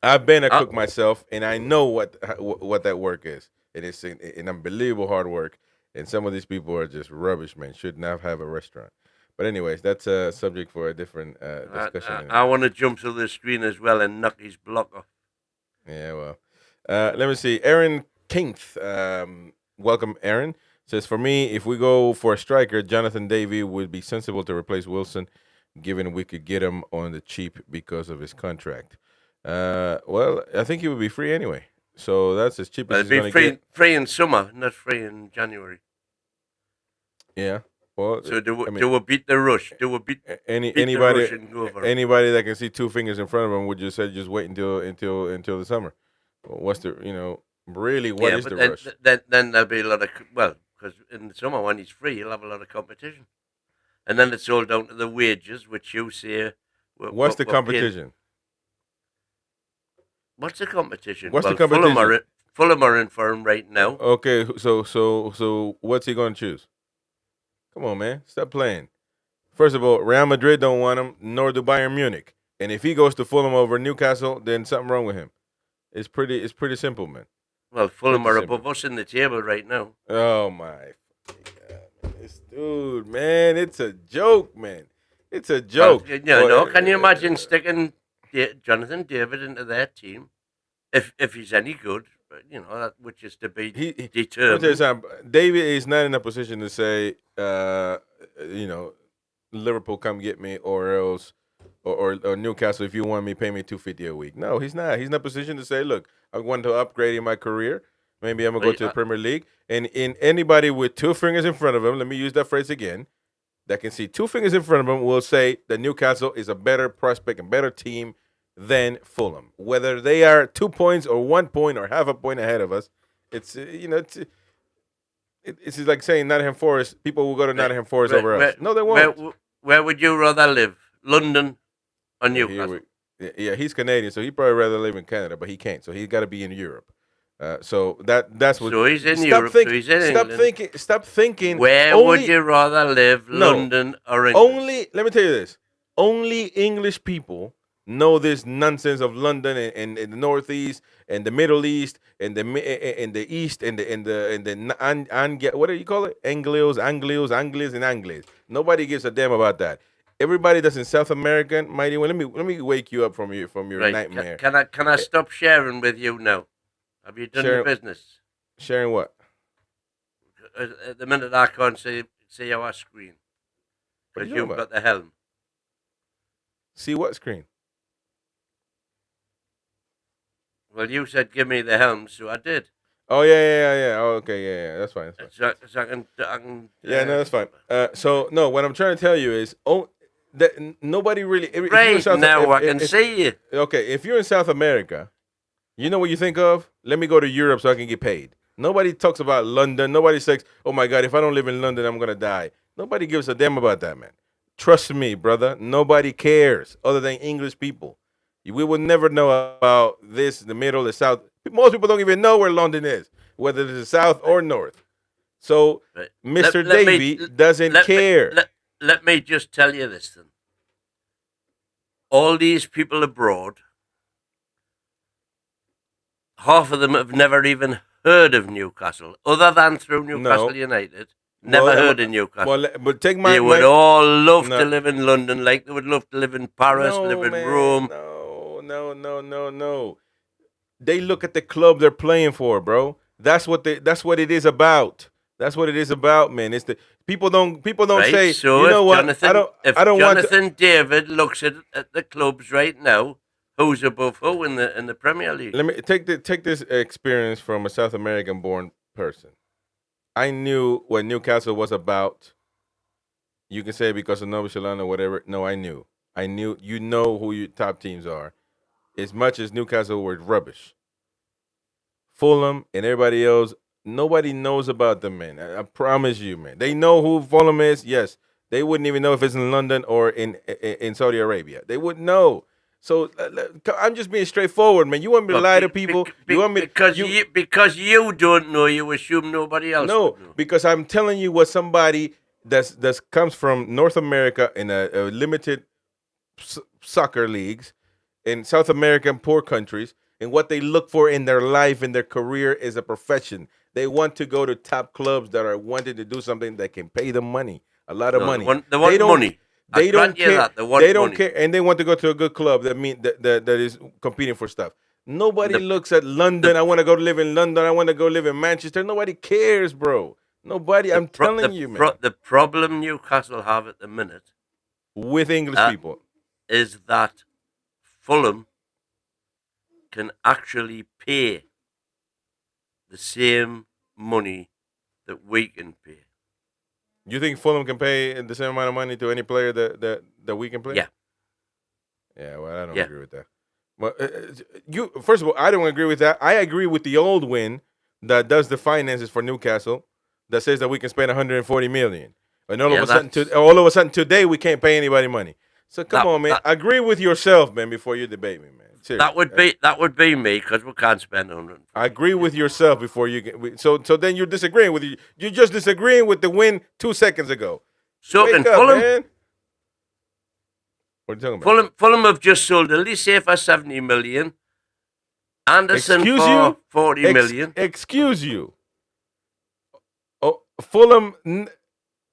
I've been a cook myself, and I know what that work is. And it's an unbelievable hard work. And some of these people are just rubbish, man. Should not have a restaurant. But anyways, that's a subject for a different discussion. I want to jump to the screen as well and knock his block off. Yeah, well. Let me see. Aaron Kingth, welcome, Aaron. Says, for me, if we go for a striker, Jonathan Davey would be sensible to replace Wilson, given we could get him on the cheap because of his contract. Well, I think he would be free anyway. So that's as cheap as he's going to get. Free in summer, not free in January. Yeah. Well, so they will beat the rush. They will beat anybody that can see two fingers in front of them would just say just wait until the summer. What's the really what is the rush? Then there'll be a lot of because in the summer when he's free, he'll have a lot of competition, and then it's all down to the wages, which you say. What's the competition? What's the competition? What's the competition? Fulham are in for him right now. Okay, so what's he going to choose? Come on, man. Stop playing. First of all, Real Madrid don't want him, nor do Bayern Munich. And if he goes to Fulham over Newcastle, then something wrong with him. It's pretty simple, man. Well, Fulham are above us in the table right now. Oh, my God. Man, it's a joke, man. It's a joke. Can you imagine sticking Jonathan David into their team if he's any good? Which is to be determined. David is not in a position to say, Liverpool, come get me, or else, or Newcastle, if you want me, pay me $250 a week. No, he's not. He's in a position to say, look, I want to upgrade in my career. Maybe I'm gonna go to the Premier League, and in anybody with two fingers in front of him, let me use that phrase again, that can see two fingers in front of him will say that Newcastle is a better prospect and better team than Fulham. Whether they are 2 points or 1 point or half a point ahead of us, it's like saying Nottingham Forest. People will go to Nottingham Forest over us. No, they won't. Where would you rather live, London or Newcastle? Yeah, he's Canadian, so he'd probably rather live in Canada, but he can't. So he's got to be in Europe. So that's what. So he's in Europe. So he's in England. Stop thinking. Where would you rather live, London or England? Let me tell you this. Only English people know this nonsense of London and the Northeast and the Middle East and the East and the what do you call it? Angles, and Angles. Nobody gives a damn about that. Everybody that's in South America, Mighty Wyn, let me wake you up from your nightmare. Can I stop sharing with you now? Have you done your business? Sharing what? At the minute I can't see our screen because you've got the helm. See what screen? Well, you said give me the helm, so I did. Oh yeah. Oh, okay, yeah. That's fine. So I can. Yeah, no, that's fine. So no, what I'm trying to tell you is, that nobody really. I can see you. Okay, if you're in South America, you know what you think of? Let me go to Europe so I can get paid. Nobody talks about London. Nobody says, "Oh my God, if I don't live in London, I'm gonna die." Nobody gives a damn about that, man. Trust me, brother. Nobody cares other than English people. We would never know about this, the middle, the south. Most people don't even know where London is, whether it's the south or north. So Right. Mr. Davy doesn't care. Let me just tell you this then. All these people abroad, half of them have never even heard of Newcastle, other than through Newcastle United. Never heard of Newcastle. Well, but take they would all love to live in London, like they would love to live in Paris, live in Rome. No. They look at the club they're playing for, bro. That's what it is about. That's what it is about, man. It's the people don't right, say, so you know what? Jonathan, I don't want Jonathan David looks at the clubs right now, who's above who in the Premier League? Let me take this experience from a South American born person. I knew what Newcastle was about. You can say because of Nova Shalana or whatever. No, I knew. You know who your top teams are. As much as Newcastle were rubbish. Fulham and everybody else, nobody knows about them, man. I promise you, man. They know who Fulham is. Yes, they wouldn't even know if it's in London or in Saudi Arabia. They wouldn't know. So I'm just being straightforward, man. You want me to lie to people? Because you don't know, you assume nobody else. No, would know. because I'm telling you what somebody that's comes from North America in a limited soccer leagues in South American poor countries, and what they look for in their life and their career is a profession. They want to go to top clubs that are wanting to do something that can pay them money, a lot of money. They want money. They don't care. They don't money. care, and they want to go to a good club that is competing for stuff. Nobody looks at London. I want to go live in London. I want to go live in Manchester. Nobody cares, bro. Nobody. I'm telling you, man. The problem Newcastle have at the minute with English people is that Fulham can actually pay the same money that we can pay. You think Fulham can pay the same amount of money to any player that we can play? Yeah. Yeah, well, I don't agree with that. Well, first of all, I don't agree with that. I agree with the old Wyn that does the finances for Newcastle that says that we can spend 140 million. And all of a sudden today we can't pay anybody money. So come on, man. Agree with yourself, man, before you debate me, man. Seriously. That would be me because we can't spend 100. I agree with yourself before you get. So then you're disagreeing with you. You're just disagreeing with the Wyn 2 seconds ago. So Wake can up, Fulham. Man. What are you talking about? Fulham have just sold Elise for 70 million. Anderson for 40 million. Excuse you. Oh, Fulham.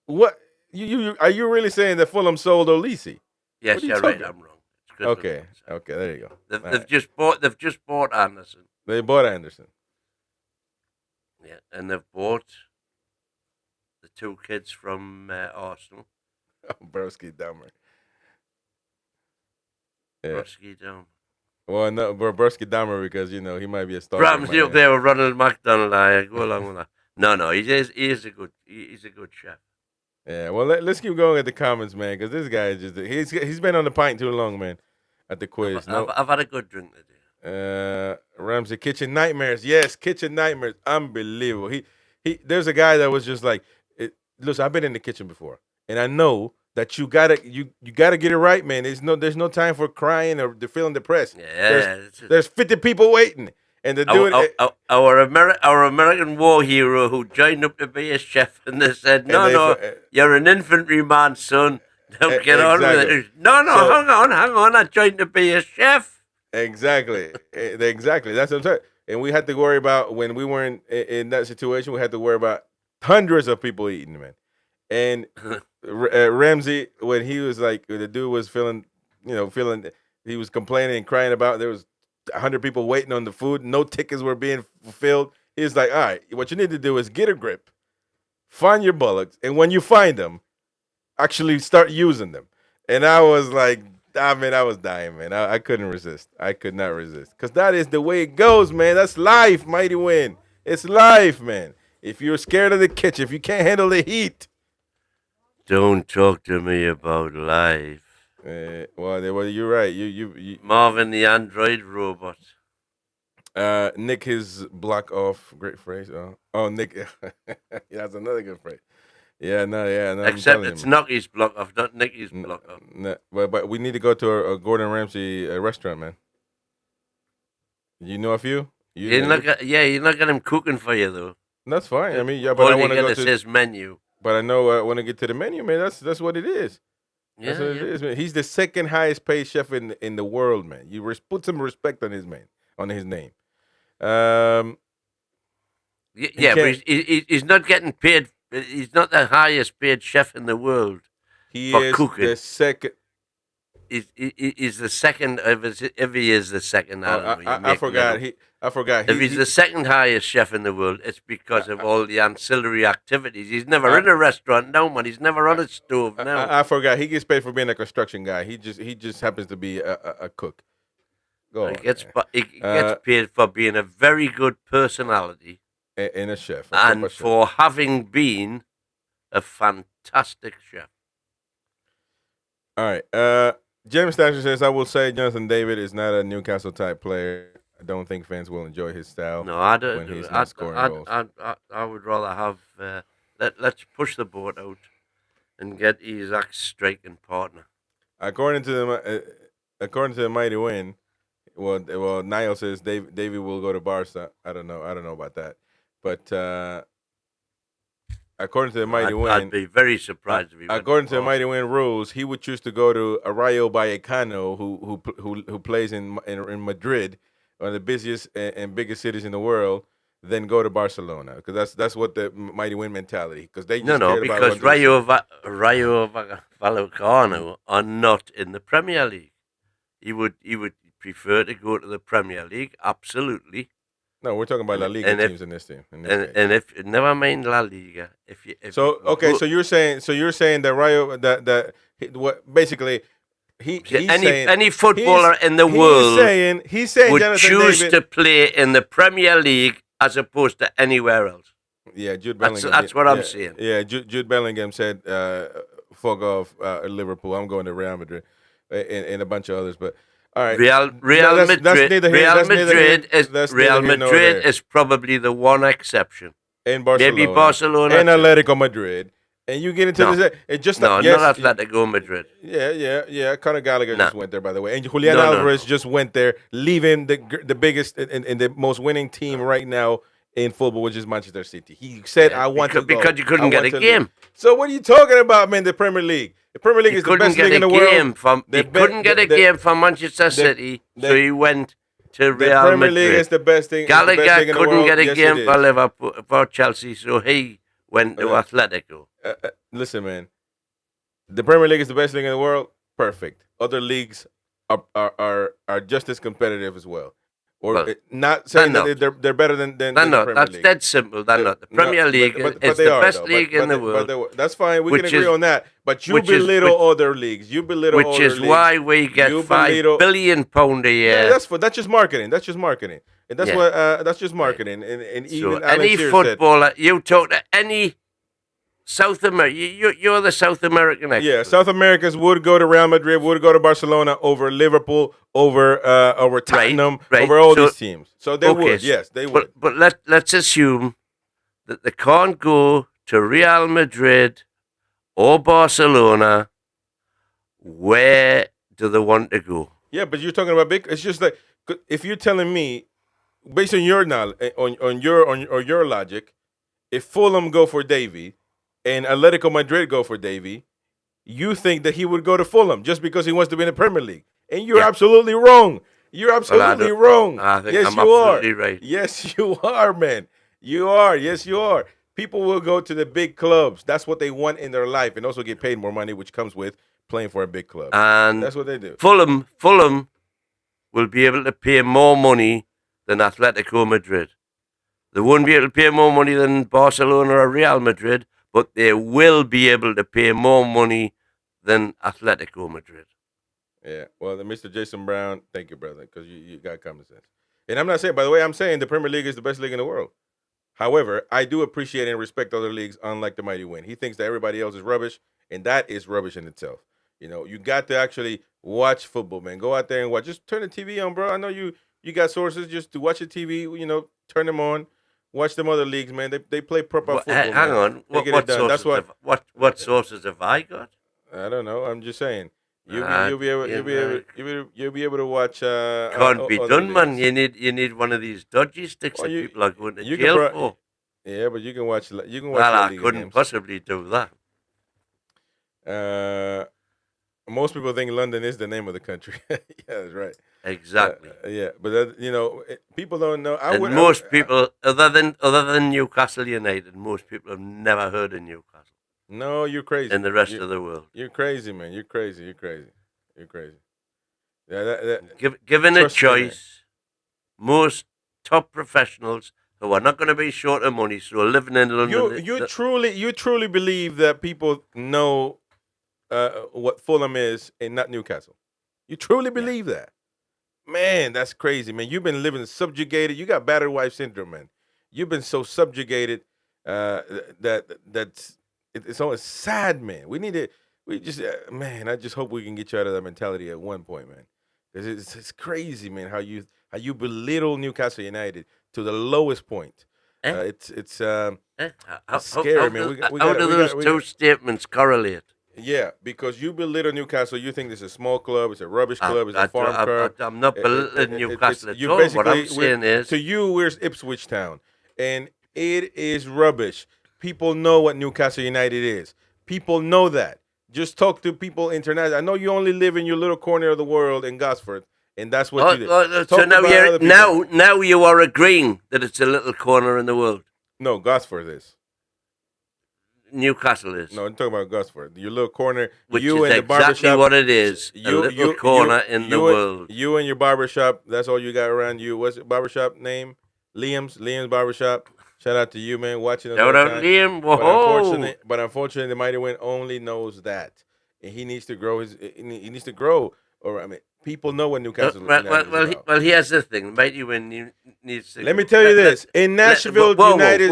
What? You are you really saying that Fulham sold Olise? Yes, you're right. I'm wrong. Okay, there you go. They've just bought Anderson. They bought Anderson. Yeah, and they've bought the 2 kids from Arsenal. Broski Dummer. Yeah. Broski Dummer. Well, no, Broski Dummer because he might be a star. Ramsay up there with Ronald McDonald. I go along with that. No, he is a good chef. Yeah, well, let's keep going at the comments, man, because this guy is he's been on the pint too long, man, at the quiz. I've had a good drink today. Ramsay, kitchen nightmares. Yes, kitchen nightmares. Unbelievable. He there's a guy that was just like, listen, I've been in the kitchen before, and I know that you gotta get it right, man. There's no time for crying or feeling depressed. Yeah, there's 50 people waiting. And the dude, our American war hero who joined up to be a chef, and they said, "No, you're an infantryman, son. Don't get on with it." No, hang on. I joined to be a chef. Exactly. That's what I'm saying. And we had to worry about when we weren't in that situation. We had to worry about hundreds of people eating, man. And Ramsay, when he was like, the dude was feeling, he was complaining and crying about there was 100 people waiting on the food. No tickets were being fulfilled. He's like, all right, what you need to do is get a grip, find your bullocks, and when you find them, actually start using them. And I was like, I was dying, man. I couldn't resist. I could not resist. Because that is the way it goes, man. That's life, Mighty Wyn. It's life, man. If you're scared of the kitchen, if you can't handle the heat. Don't talk to me about life. Well, you're right. You Marvin the android robot. Nick his block off. Great phrase. Nick. Yeah, that's another good phrase. Yeah, no, yeah. No, Except it's Nocky's block off, not Nicky's block off. No, but we need to go to a Gordon Ramsay restaurant, man. You know a few? You're not got him cooking for you though. That's fine. I mean, yeah, but I want to go to his menu. But I know I want to get to the menu, man. That's what it is. That's Yeah, what it is, man. He's the second highest paid chef in the world, man. You put some respect on his name. But he's not getting paid. He's not the highest paid chef in the world. He for is cooking. the second. He's the second. If he is the second, I forgot. I forgot. If he's the second highest chef in the world, it's because of all the ancillary activities. He's never in a restaurant, no man. He's never on a stove, no. I forgot. He gets paid for being a construction guy. He just happens to be a cook. He gets paid for being a very good personality and a chef, and for having been a fantastic chef. All right. James Thatcher says, I will say Jonathan David is not a Newcastle type player. I don't think fans will enjoy his style. No, I don't. When he's not scoring goals. I would rather have let's push the boat out and get Isaac's striking partner. According to the Mighty Wyn, well, Niall says Davey will go to Barca. I don't know about that, but according to the Mighty Wyn, I'd be very surprised if he according to the Mighty Wyn rules, he would choose to go to Rayo Vallecano, who plays in Madrid, one of the busiest and biggest cities in the world, then go to Barcelona, because that's what the Mighty Wyn mentality. Because they just because Rayo Vallecano are not in the Premier League. He would prefer to go to the Premier League, absolutely. No, we're talking about La Liga teams in this team. And if never mind La Liga, so you're saying that Rayo that what basically he's any footballer in the world he's saying would Jonathan choose David, to play in the Premier League as opposed to anywhere else. Yeah, Jude Bellingham. That's what I'm saying. Yeah, Jude Bellingham said, "Fuck off, Liverpool. I'm going to Real Madrid," and a bunch of others, but. All right. Real Madrid is probably the one exception. In Barcelona. Maybe Barcelona. And Atletico Madrid. And you get into this. It's just not Atletico Madrid. Yeah. Conor Gallagher just went there, by the way. And Julian Alvarez just went there, leaving the biggest and the most winning team right now in football, which is Manchester City. He said, "I want to go." Because you couldn't get a game. So what are you talking about, man? The Premier League. The Premier League is the best league in the world. He couldn't get a game from Manchester City, so he went to Real Madrid. The Premier League is the best thing. Gallagher couldn't get a game for Liverpool, for Chelsea, so he went to Atletico. Listen, man. The Premier League is the best league in the world. Perfect. Other leagues are just as competitive as well. Or not saying that they're better than the Premier League. That's dead simple. They're not. The Premier League is the best league in the world. That's fine. We can agree on that. But you belittle other leagues. You belittle other leagues. Which is why we get £5 billion a year. Yeah, that's just marketing. That's just marketing. And that's just marketing. And even so any footballer, you talk to any South America, you're the South American expert. Yeah, South Americans would go to Real Madrid, would go to Barcelona over Liverpool, over Tottenham, over all these teams. So they would, yes, they would. But let's assume that they can't go to Real Madrid or Barcelona. Where do they want to go? Yeah, but you're talking about big. It's just like if you're telling me, based on your knowledge, on your logic, if Fulham go for Davey and Atletico Madrid go for Davey, you think that he would go to Fulham just because he wants to be in the Premier League. And you're absolutely wrong. You're absolutely wrong. I think yes, I'm you absolutely are. Right. Yes, you are, man. You are. Yes, you are. People will go to the big clubs. That's what they want in their life, and also get paid more money, which comes with playing for a big club. And that's what they do. Fulham will be able to pay more money than Atletico Madrid. They won't be able to pay more money than Barcelona or Real Madrid, but they will be able to pay more money than Atletico Madrid. Yeah, well, Mr. Jason Brown, thank you, brother, because you got common sense. And I'm not saying, by the way, I'm saying the Premier League is the best league in the world. However, I do appreciate and respect other leagues, unlike the Mighty Wyn. He thinks that everybody else is rubbish, and that is rubbish in itself. You know, you got to actually watch football, man. Go out there and watch. Just turn the TV on, bro. I know you got sources just to watch the TV, you know, turn them on. Watch them other leagues, man. They play proper football. Hang man. on. They get it done. That's What sources have I got? I don't know. I'm just saying. You'll be able to watch. Can't be done, man. You need one of these dodgy sticks that people are going to jail for. Yeah, but you can watch. Well, I couldn't possibly do that. Most people think London is the name of the country. Yeah, that's right. Exactly. Yeah, but people don't know. Most people, other than Newcastle United, most people have never heard of Newcastle. No, you're crazy. In the rest of the world, you're crazy, man. You're crazy. Yeah, given a choice, most top professionals who are not going to be short of money, so living in London. You truly believe that people know what Fulham is and not Newcastle. You truly believe that, man? That's crazy, man. You've been living subjugated. You got battered wife syndrome, man. You've been so subjugated that's it's always sad, man. Man. I just hope we can get you out of that mentality at one point, man. It's crazy, man. How you belittle Newcastle United to the lowest point. It's scary, man. How do those two statements correlate? Yeah, because you belittle Newcastle, you think this is a small club, it's a rubbish club, it's a farm club. I'm not belittling Newcastle at all. What I'm saying is, to you, we're Ipswich Town, and it is rubbish. People know what Newcastle United is. People know that. Just talk to people internationally. I know you only live in your little corner of the world in Gosford, and that's what you do. So now you are agreeing that it's a little corner in the world. No, Gosford is. Newcastle is. No, I'm talking about Gosford. Your little corner. Which you is and the exactly what it is. A little corner in the world. You and your barbershop, that's all you got around you. What's the barbershop name? Liam's Barbershop. Shout out to you, man, watching us. Shout out Liam. Whoa. But unfortunately, the Mighty Wyn only knows that. And he needs to grow he needs to grow. Or, I mean, people know what Newcastle is about. Well, here's the thing. Mighty Wyn needs to... Let me tell you this. In Nashville, United...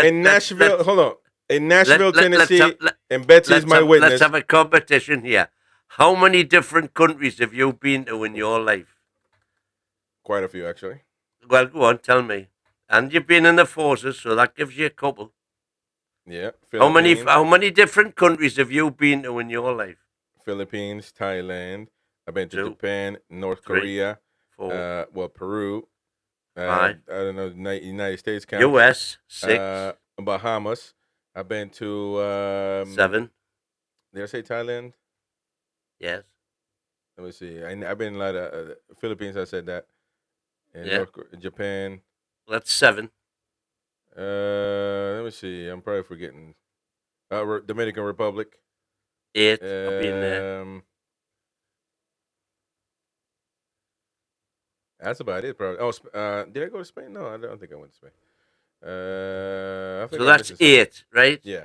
in Nashville... Hold on. In Nashville, Tennessee, and Betsy's my witness. Let's have a competition here. How many different countries have you been to in your life? Quite a few, actually. Well, go on, tell me. And you've been in the forces, so that gives you a couple. Yeah. How many different countries have you been to in your life? Philippines, Thailand. I've been to Japan, North Korea. 4. Peru. I don't know. United States. Counts. U.S. 6. Bahamas. I've been to 7. Did I say Thailand? Yes. Let me see. I've been in a lot of Philippines. I said that. And Japan. That's 7. Let me see. I'm probably forgetting. Dominican Republic. 8. I've been there. That's about it, probably. Oh, did I go to Spain? No, I don't think I went to Spain. So that's 8, right? Yeah.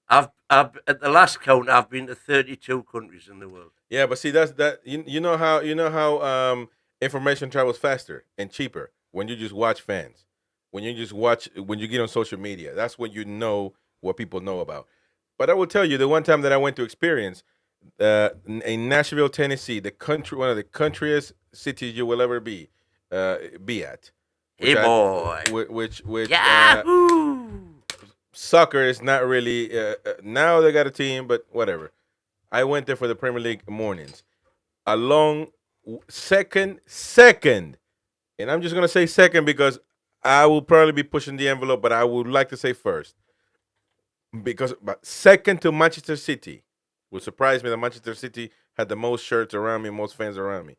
I've at the last count, I've been to 32 countries in the world. Yeah, but see, that's that. You know how information travels faster and cheaper when you just watch fans. When you get on social media, that's when you know what people know about. But I will tell you, the one time that I went to experience in Nashville, Tennessee, one of the countryest cities you will ever be at. Hey boy. Which Yahoo! Soccer is not really. Now they got a team, but whatever. I went there for the Premier League mornings. A long second, and I'm just gonna say second because I will probably be pushing the envelope, but I would like to say first because second to Manchester City would surprise me that Manchester City had the most shirts around me, most fans around me.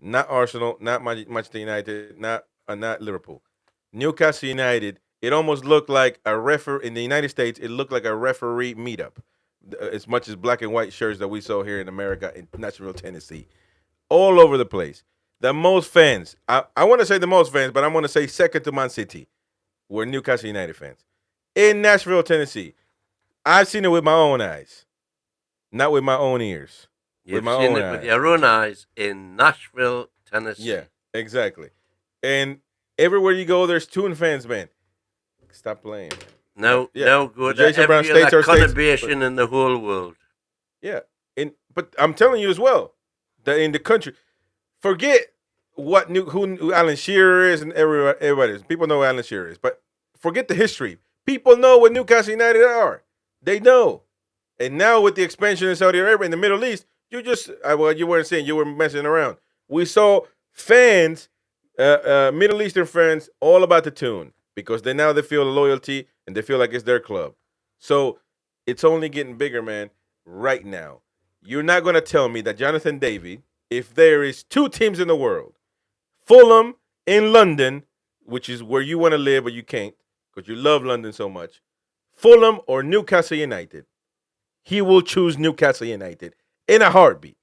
Not Arsenal, not Manchester United, not Liverpool. Newcastle United, it almost looked like a referee in the United States. It looked like a referee meetup, as much as black and white shirts that we saw here in America in Nashville, Tennessee, all over the place. The most fans, I want to say the most fans, but I'm going to say second to Man City, were Newcastle United fans in Nashville, Tennessee. I've seen it with my own eyes, not with my own ears. You've seen it with your own eyes in Nashville, Tennessee. Yeah, exactly. And everywhere you go, there's Toon fans, man. Stop playing, man. No good. Jason Brown states are conurbation in the whole world. Yeah, but I'm telling you as well that in the country, forget who Alan Shearer is and everybody is. People know who Alan Shearer is, but forget the history. People know what Newcastle United are. They know. And now with the expansion in Saudi Arabia in the Middle East, you just well, you weren't saying, you were messing around. We saw fans, Middle Eastern fans, all about the tune because now they feel loyalty and they feel like it's their club. So it's only getting bigger, man. Right now, you're not going to tell me that Jonathan David, if there is two teams in the world, Fulham in London, which is where you want to live, but you can't because you love London so much, Fulham or Newcastle United, he will choose Newcastle United in a heartbeat.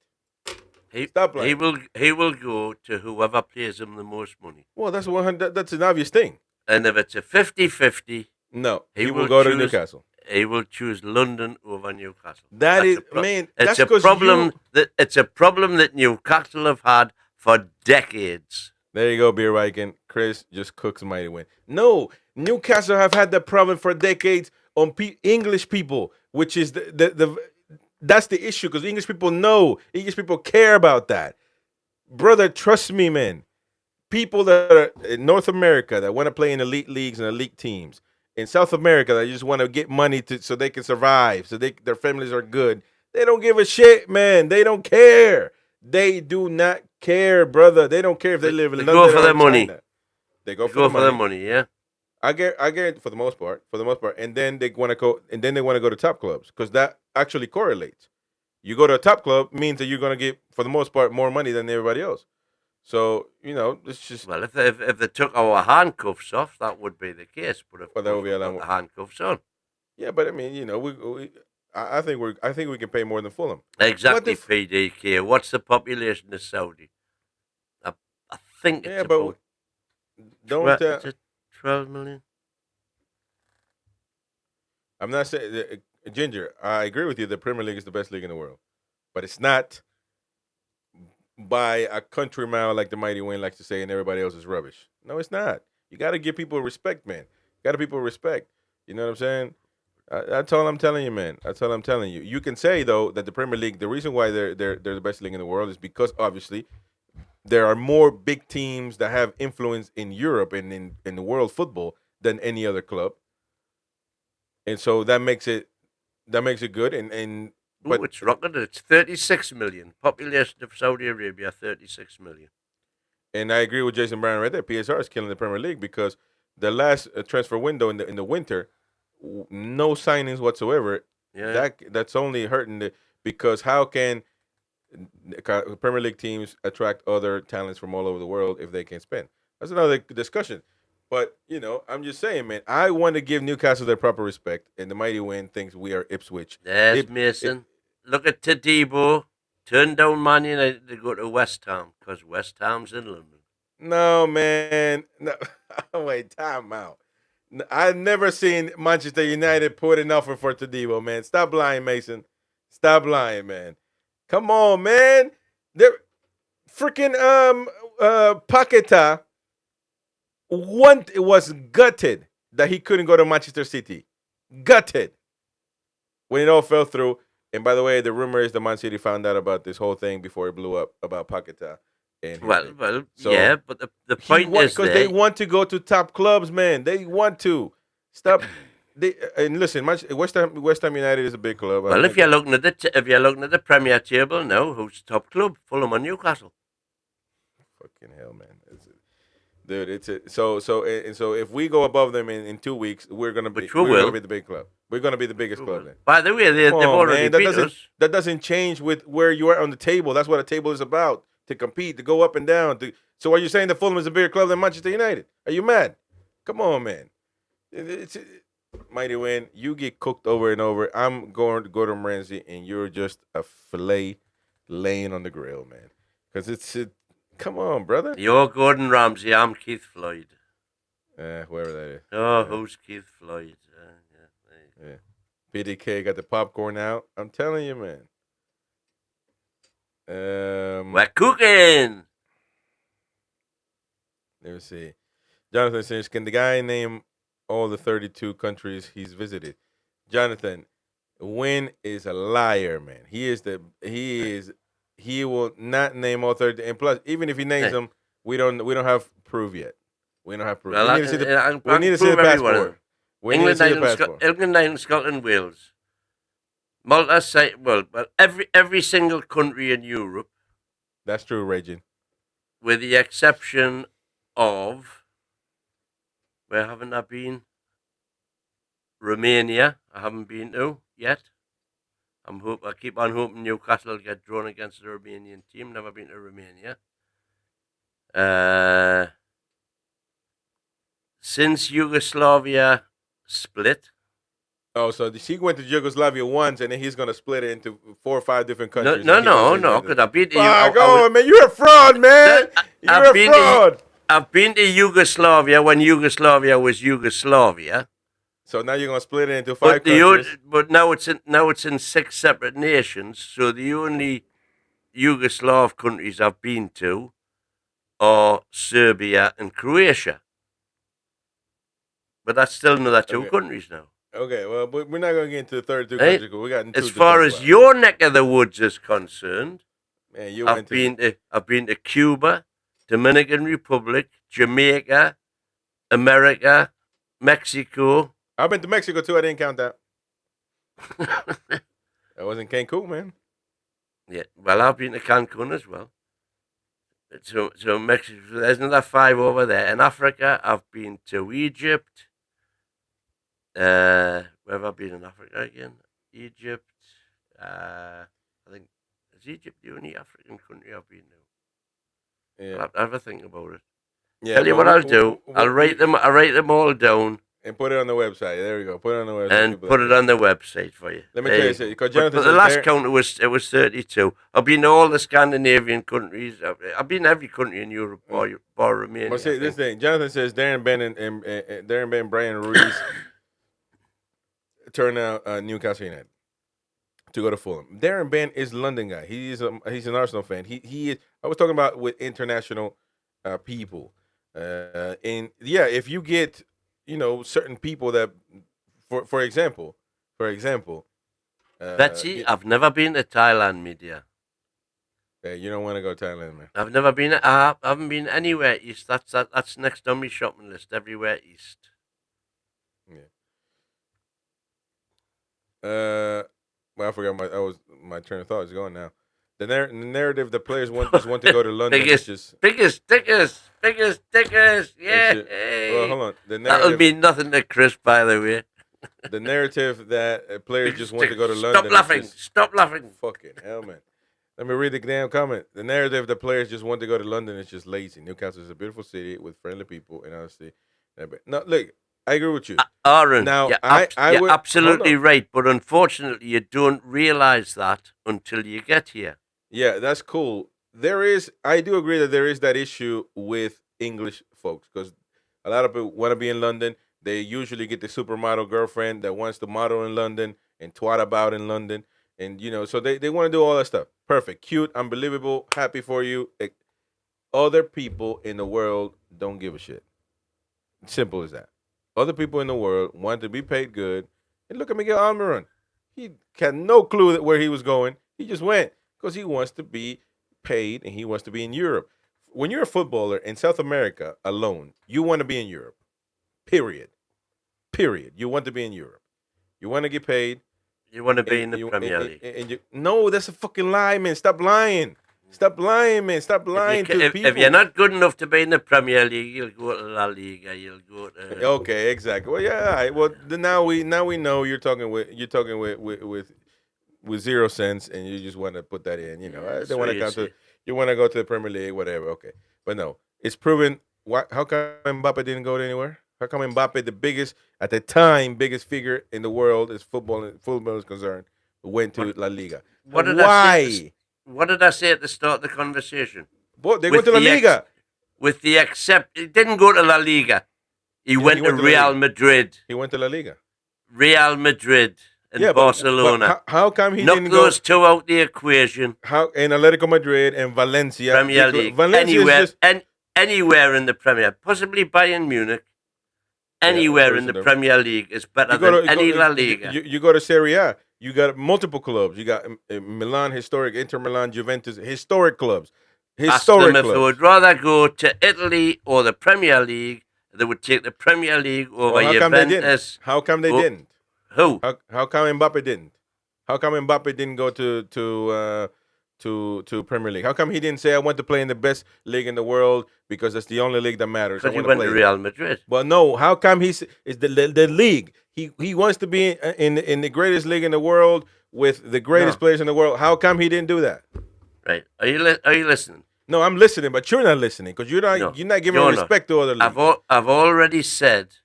Stop playing. He will go to whoever pays him the most money. Well, that's an obvious thing. And if it's a 50-50, no, he will go to Newcastle. He will choose London over Newcastle. That's a problem that Newcastle have had for decades. There you go, Beer Viking. Chris just cooks Mighty Wyn. No, Newcastle have had that problem for decades on English people, which is that's the issue because English people know, English people care about that. Brother, trust me, man. People that are in North America that want to play in elite leagues and elite teams, in South America that just want to get money so they can survive, so their families are good. They don't give a shit, man. They don't care. They do not care, brother. They don't care if they live in London. Go for their money. They go for their money, yeah. I get for the most part, and then they want to go, to top clubs because that actually correlates. You go to a top club means that you're going to get, for the most part, more money than everybody else. So it's just if they took our handcuffs off, that would be the case. But if that would be the handcuffs on, yeah. But I mean, I think we can pay more than Fulham. Exactly, PDK. What's the population of Saudi? I think it's about. Is it 12 million? I'm not saying, Ginger, I agree with you. The Premier League is the best league in the world, but it's not by a country mile like the Mighty Wyn likes to say, and everybody else is rubbish. No, it's not. You got to give people respect, man. You got to people respect. You know what I'm saying? That's all I'm telling you, man. That's all I'm telling you. You can say though that the Premier League, the reason why they're the best league in the world is because obviously there are more big teams that have influence in Europe and in the world football than any other club, and so that makes it good. But it's rocketed. It's 36 million population of Saudi Arabia. 36 million. And I agree with Jason Brown right there. PSR is killing the Premier League because the last transfer window in the winter, no signings whatsoever. Yeah, that's only hurting because how can Premier League teams attract other talents from all over the world if they can spend? That's another discussion. But, I'm just saying, man, I want to give Newcastle their proper respect, and the Mighty Wyn thinks we are Ipswich. There's Mason. Look at Tadibo. Turn down Man United to go to West Ham because West Ham's in London. No, man. No. Wait, time out. I've never seen Manchester United put an offer for Tadibo, man. Stop lying, Mason. Stop lying, man. Come on, man. They're freaking Paqueta was gutted that he couldn't go to Manchester City. Gutted. When it all fell through. And by the way, the rumor is the Man City found out about this whole thing before it blew up about Paqueta. Yeah, but the point is because they want to go to top clubs, man. They want to stop. And listen, West Ham United is a big club. Well, if you're looking at the Premier table now, who's the top club? Fulham or Newcastle? Fucking hell, man, dude! So if we go above them in 2 weeks, we're gonna be the big club. We're gonna be the biggest club then. By the way, they've already beat us. That doesn't change with where you are on the table. That's what a table is about. To compete, to go up and down. So are you saying that Fulham is a bigger club than Manchester United? Are you mad? Come on, man. It's Mighty Wyn, you get cooked over and over. I'm going to go to Ramsay, and you're just a fillet laying on the grill, man. Because come on, brother. You're Gordon Ramsay. I'm Keith Floyd. Whoever that is. Oh, who's Keith Floyd? Yeah. PDK got the popcorn out. I'm telling you, man. We're cooking. Let me see. Jonathan says, can the guy name all the 32 countries he's visited? Jonathan, Wyn is a liar, man. He will not name all 30. And plus, even if he names them, we don't have proof yet. We don't have proof. Well, we need to see the passport. We need to see the passport. England, Ireland, Scotland, Wales. Malta, well, every single country in Europe. That's true, Regin. With the exception of, where haven't I been? Romania, I haven't been to yet. I keep on hoping Newcastle will get drawn against the Romanian team. Never been to Romania. Since Yugoslavia split. Oh, so he went to Yugoslavia once, and then he's going to split it into 4 or 5 different countries. No, because I've been to man, you're a fraud, man. You're a fraud. I've been to Yugoslavia when Yugoslavia was Yugoslavia. So now you're going to split it into 5 countries. But now it's in 6 separate nations. So the only Yugoslav countries I've been to are Serbia and Croatia. But that's still another 2 countries now. Okay, well, but we're not going to get into the third 2 countries. We got as far as your neck of the woods is concerned, man, I've been to Cuba, Dominican Republic, Jamaica, America, Mexico. I've been to Mexico too. I didn't count that. That wasn't Cancun, man. Yeah, well, I've been to Cancun as well. So Mexico, there's another 5 over there. In Africa, I've been to Egypt. Where have I been in Africa again? Egypt. I think, is Egypt the only African country I've been to? Yeah. I'll have a think about it. Yeah, tell you what I'll do. I'll write them all down. And put it on the website. There we go. Put it on the website. And put it on the website for you. Let me tell you something. But the last count, it was 32. I've been to all the Scandinavian countries. I've been to every country in Europe, bar Romania. Well, see, this thing. Jonathan says Darren Ben and Brian Ruiz turn out Newcastle United to go to Fulham. Darren Ben is a London guy. He's an Arsenal fan. He is. I was talking about with international people. And yeah, if you get certain people that, for example, Betsy, I've never been to Thailand, media. Yeah, you don't want to go to Thailand, man. I've never been. I haven't been anywhere east. That's next on my shopping list. Everywhere east. Yeah. Well, I forgot my train of thought is going now. The narrative the players want to go to London. biggest stickers. Yeah. Well, hold on. That'll mean nothing to Chris, by the way. The narrative that players just want to go to London. Stop laughing. Fucking hell, man. Let me read the damn comment. The narrative that players just want to go to London is just lazy. Newcastle is a beautiful city with friendly people, and honestly, no, look, I agree with you. Aaron, now, you're absolutely right, but unfortunately, you don't realize that until you get here. Yeah, that's cool. I do agree that there is that issue with English folks because a lot of people want to be in London. They usually get the supermodel girlfriend that wants to model in London and twat about in London. And, so they want to do all that stuff. Perfect, cute, unbelievable, happy for you. Other people in the world don't give a shit. Simple as that. Other people in the world want to be paid good. And look at Miguel Almiron. He had no clue where he was going. He just went because he wants to be paid and he wants to be in Europe. When you're a footballer in South America alone, you want to be in Europe. Period. You want to be in Europe. You want to get paid. You want to be in the Premier League. No, that's a fucking lie, man. Stop lying. Stop lying, man. Stop lying to people. If you're not good enough to be in the Premier League, you'll go to La Liga. You'll go to. Okay, exactly. Well, yeah. All right. Well, now we know you're talking with 0 cents, and you just want to put that in. They want to go to. You want to go to the Premier League, whatever. Okay, but no, it's proven. How come Mbappe didn't go anywhere? How come Mbappe, the biggest figure in the world as football is concerned, went to La Liga? What did I say at the start of the conversation? They went to La Liga. He didn't go to La Liga. He went to Real Madrid. He went to La Liga. Real Madrid and Barcelona. But how come he knock didn't those 2 out the equation? How in Atletico Madrid and Valencia, Premier League, anywhere in the Premier, possibly Bayern Munich. Anywhere in the Premier League is better than any La Liga. You go to Serie A, you got multiple clubs. You got Milan, historic, Inter Milan, Juventus, historic clubs. Ask them if they would rather go to Italy or the Premier League they would take the Premier League over Well, how come they didn't? Juventus. How come they didn't? Who? How come Mbappe didn't? How come Mbappe didn't go to Premier League? How come he didn't say I want to play in the best league in the world because that's the only league that matters? Because he went to Real Madrid. Well, no. How come it's the league? He wants to be in the greatest league in the world with the greatest players in the world. How come he didn't do that? Right? Are you listening? No, I'm listening, but you're not listening because you're not giving respect to other leagues. I've already said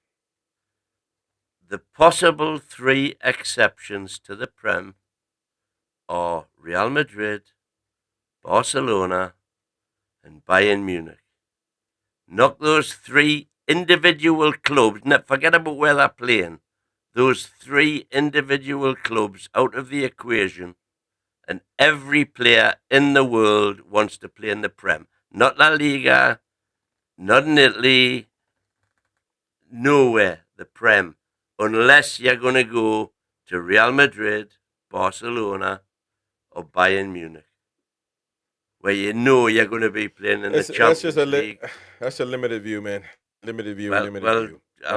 the possible 3 exceptions to the Prem are Real Madrid, Barcelona, and Bayern Munich. Knock those 3 individual clubs, forget about where they're playing, those 3 individual clubs out of the equation, and every player in the world wants to play in the Prem. Not La Liga, not in Italy, nowhere, the Prem. Unless you're going to go to Real Madrid, Barcelona, or Bayern Munich, where you know you're going to be playing in the Champions League. That's a limited view, man. Limited view. I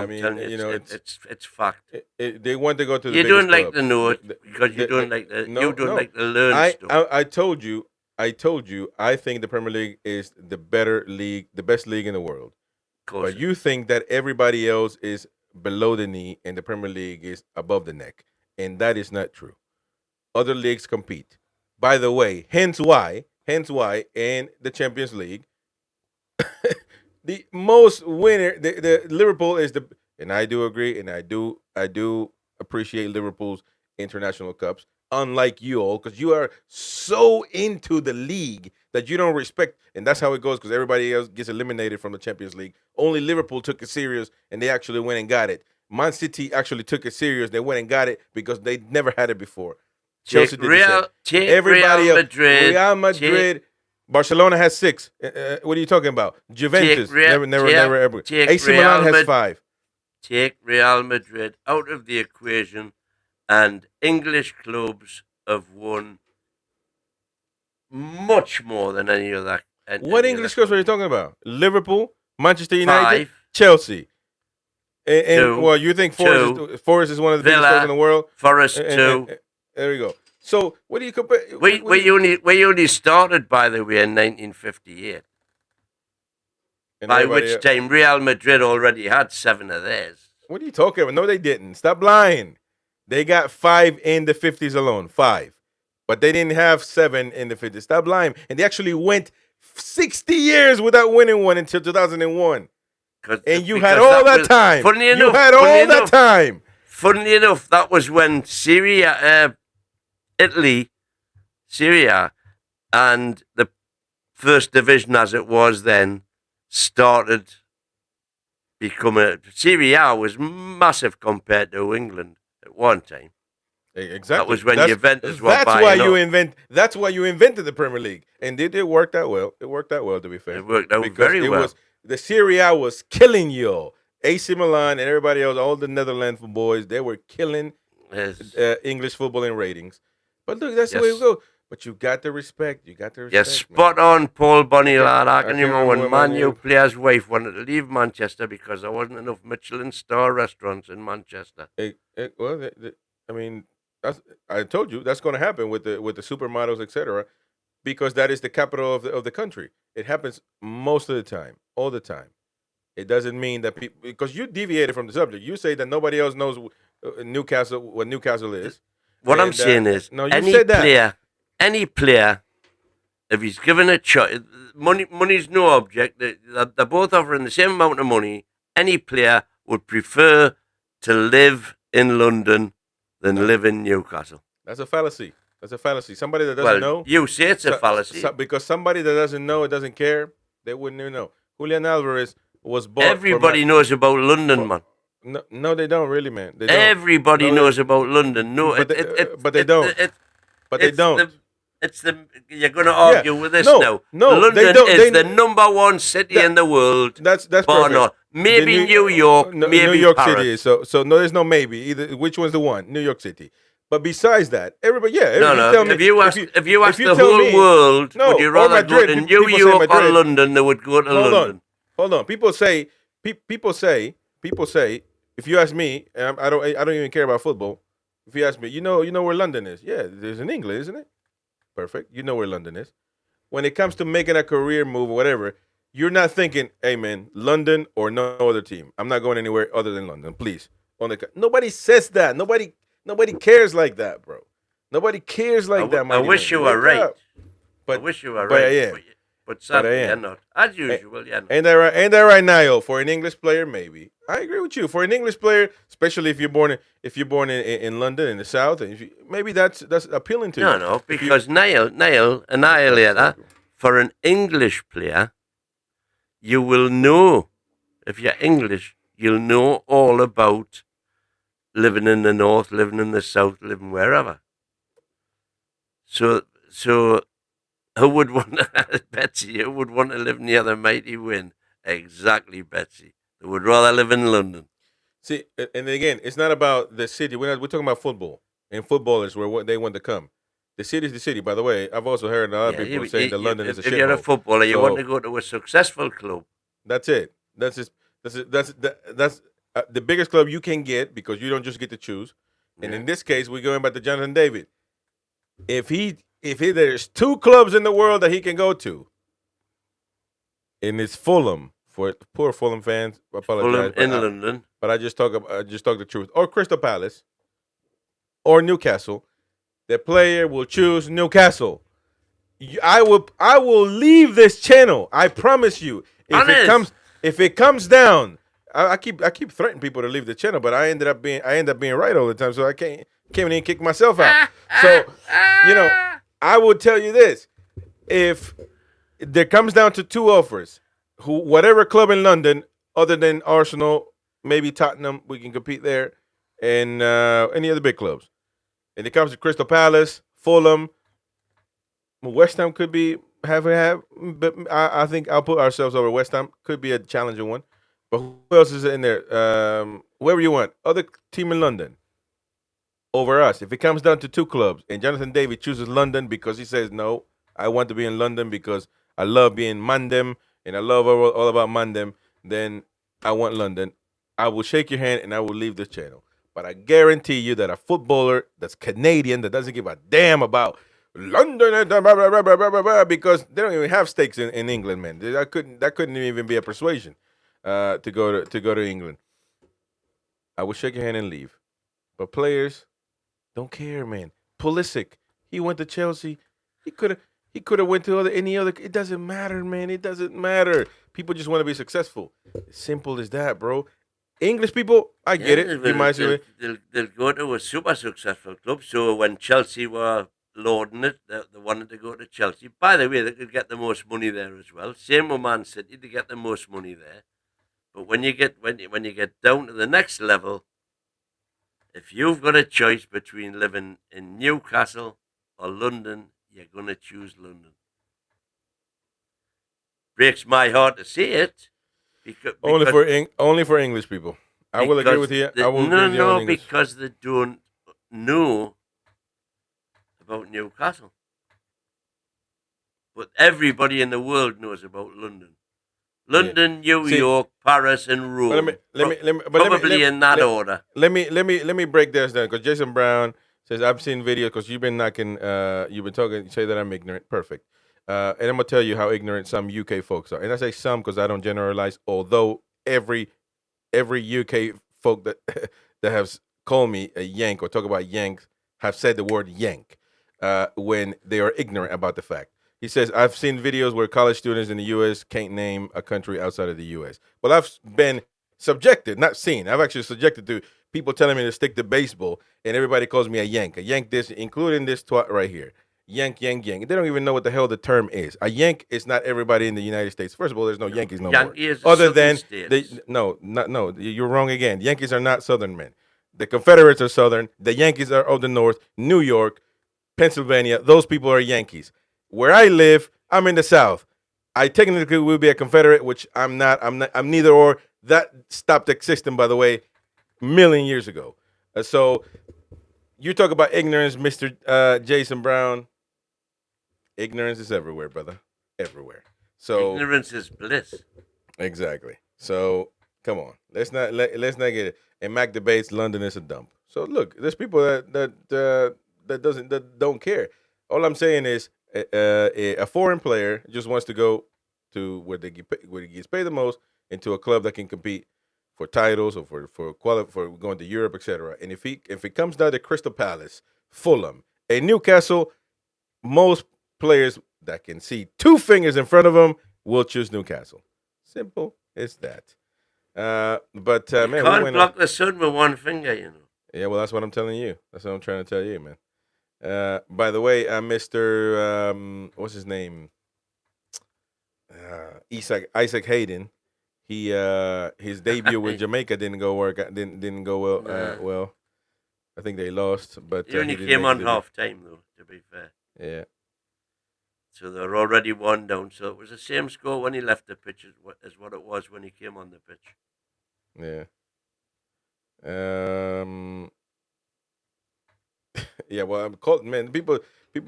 mean, it's fact. They want to go to the you biggest don't like clubs. to know it because you don't like to. You don't like to learn stuff. I told you. I think the Premier League is the better league, the best league in the world. But you think that everybody else is below the knee and the Premier League is above the neck, and that is not true. Other leagues compete. By the way, hence why in the Champions League, the most winner, the Liverpool is and I do agree, and I do appreciate Liverpool's international cups. Unlike you all, because you are so into the league that you don't respect, and that's how it goes. Because everybody else gets eliminated from the Champions League. Only Liverpool took it serious, and they actually went and got it. Man City actually took it serious. They went and got it because they never had it before. Chelsea did the same. Everybody else, Real Madrid. Barcelona has 6. What are you talking about? Juventus never ever. AC Milan has 5. Take Real Madrid out of the equation, and English clubs have won much more than any other. What English clubs are you talking about? Liverpool, Manchester United, 5. Chelsea. And 2. Well, you think Forest is one of the biggest clubs in the world? Forest 2. There we go. So what do you compare? We only started, by the way, in 1958. By which time Real Madrid already had 7 of theirs. What are you talking about? No, they didn't. Stop lying. They got 5 in the 50s alone. 5. But they didn't have 7 in the 50s. Stop lying. And they actually went 60 years without winning one until 2001. And you had all that time. Funnily enough, that was when Italy, Syria, and the first division, as it was then, started becoming. Syria was massive compared to England at one time. Exactly. That was when Juventus were That's why you invented the Premier League, and it worked out well. It worked out well, to be fair. It worked out very well. The Serie A was killing you all. AC Milan and everybody else, all the Netherlands boys, they were killing English football in ratings. But look, that's the way it goes. But you got the respect. Yes, spot on, Paul Bunny, lad. I can remember when Man U player's wife wanted to leave Manchester because there wasn't enough Michelin star restaurants in Manchester. I told you that's going to happen with the supermodels, etc. Because that is the capital of the country. It happens most of the time, all the time. It doesn't mean that people, because you deviated from the subject. You say that nobody else knows what Newcastle is. What I'm saying is, any player, if he's given a choice, money's no object. They're both offering the same amount of money. Any player would prefer to live in London than live in Newcastle. That's a fallacy. Somebody that doesn't know. You say it's a fallacy. Because somebody that doesn't know, doesn't care, they wouldn't even know. Julian Alvarez was bought. Everybody knows about London, man. No, they don't really, man. Everybody knows about London. No, but they don't. You're going to argue with this now. No, London is the number 1 city in the world. That's perfect. Maybe New York, maybe New York Paris. City is. So no, there's no maybe. Either which one's the one? New York City. But besides that, everybody, If you ask the whole world, would you rather go to New York or London, they would go to London. Hold on. People say people say, if you ask me, I don't even care about football. If you ask me, you know where London is? Yeah, there's in England, isn't it? Perfect. You know where London is. When it comes to making a career move or whatever, you're not thinking, hey man, London or no other team. I'm not going anywhere other than London, please. Nobody says that. Nobody cares like that, bro. Nobody cares like that. I wish you were right. But I wish you were right. Yeah. But sadly, you're not. As usual, you're not. Ain't that right, Niall? For an English player, maybe. I agree with you. For an English player, especially if you're born in London in the South, and maybe that's appealing to you. No, because Niall, annihilator, for an English player, you will know, if you're English, you'll know all about living in the North, living in the South, living wherever. So who would want Betsy? Who would want to live near the Mighty Wyn? Exactly, Betsy. They would rather live in London. See, and again, it's not about the city. We're talking about football, and footballers where they want to come. The city's the city. By the way, I've also heard a lot of people saying that London is a shithole. If you're a footballer, you want to go to a successful club. That's it. That's the biggest club you can get, because you don't just get to choose. And in this case, we're going back to Jonathan David. If there's 2 clubs in the world that he can go to, and it's Fulham. For poor Fulham fans, I apologize. Fulham in London. But I just talk the truth. Or Crystal Palace, or Newcastle. The player will choose Newcastle. I will leave this channel. I promise you. If it comes down, I keep threatening people to leave the channel, but I end up being right all the time. So I can't even kick myself out. So I will tell you this: if there comes down to 2 offers, whatever club in London other than Arsenal, maybe Tottenham, we can compete there, and any other big clubs. And it comes to Crystal Palace, Fulham, West Ham could be have, but I think I'll put ourselves over West Ham. Could be a challenging one. But who else is in there? Whoever you want. Other team in London over us. If it comes down to 2 clubs and Jonathan David chooses London because he says, no, I want to be in London because I love being Mandem and I love all about Mandem, then I want London. I will shake your hand and I will leave this channel. But I guarantee you that a footballer that's Canadian, that doesn't give a damn about London, because they don't even have stakes in England, man. That couldn't even be a persuasion to go to England. I will shake your hand and leave. But players don't care, man. Pulisic, he went to Chelsea. He could have went to any other. It doesn't matter, man. It doesn't matter. People just want to be successful. Simple as that, bro. English people, I get it. They'll go to a super successful club. So when Chelsea were loading it, they wanted to go to Chelsea. By the way, they could get the most money there as well. Same with Man City, they get the most money there. But when you get down to the next level, if you've got a choice between living in Newcastle or London, you're going to choose London. Breaks my heart to say it. Only for English people. I will agree with you. Because they don't know about Newcastle. But everybody in the world knows about London. London, New York, Paris, and Rome. Probably in that order. Let me break this down, because Jason Brown says I've seen videos, because you've been talking, say that I'm ignorant. Perfect. And I'm gonna tell you how ignorant some UK folks are. And I say some because I don't generalize. Although every UK folk that that have called me a Yank or talk about Yanks have said the word Yank when they are ignorant about the fact. He says, I've seen videos where college students in the U.S. can't name a country outside of the U.S. Well, I've been subjected, not seen. I've actually subjected to people telling me to stick to baseball, and everybody calls me a Yank. A Yank this, including this twat right here. Yank, Yank, Yank. They don't even know what the hell the term is. A Yank is not everybody in the United States. First of all, there's no Yankees no more. Other than, no, you're wrong again. Yankees are not Southern men. The Confederates are Southern. The Yankees are of the North. New York, Pennsylvania, those people are Yankees. Where I live, I'm in the South. I technically will be a Confederate, which I'm not. I'm neither or. That stopped existing, by the way, a million years ago. So you talk about ignorance, Mr. Jason Brown. Ignorance is everywhere, brother. Everywhere. So ignorance is bliss. Exactly. So Come on, let's not get it. And Mac debates London is a dump. So look, there's people that don't care. All I'm saying is a foreign player just wants to go to where he gets paid the most, into a club that can compete for titles or for going to Europe, etc. And if it comes down to Crystal Palace, Fulham, and Newcastle, most players that can see two fingers in front of them will choose Newcastle. Simple as that. But You man, can't block the sun with one finger, you know. Yeah, well, that's what I'm telling you. That's what I'm trying to tell you, man. By the way, Mr. What's his name? Isaac Hayden. He his debut with Jamaica didn't go well. Well, I think they lost, but he only came on half time though. To be fair. Yeah. So they're already 1 down. So it was the same score when he left the pitch as what it was when he came on the pitch. Yeah. Yeah. Well, I'm called, man. People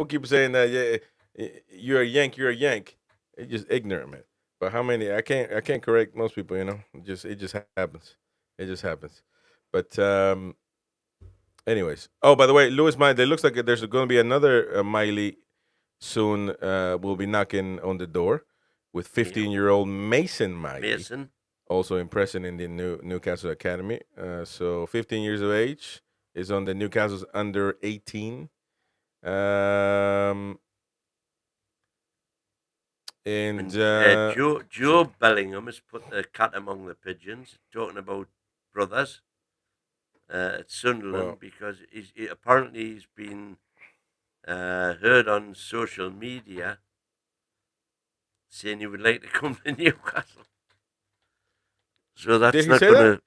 keep saying that. Yeah, you're a Yank. You're a Yank. It's just ignorant, man. But how many? I can't correct most people. You know, it just happens. It just happens. But anyways. Oh, by the way, Lewis Miley. It looks like there's going to be another Miley soon. Will be knocking on the door with 15-year-old Mason Miley. Mason. Also impressing in the Newcastle Academy. So 15 years of age, is on the Newcastle's under 18. And Joe Bellingham has put the cat among the pigeons, talking about brothers at Sunderland, because apparently he's been heard on social media saying he would like to come to Newcastle. So that's not going to.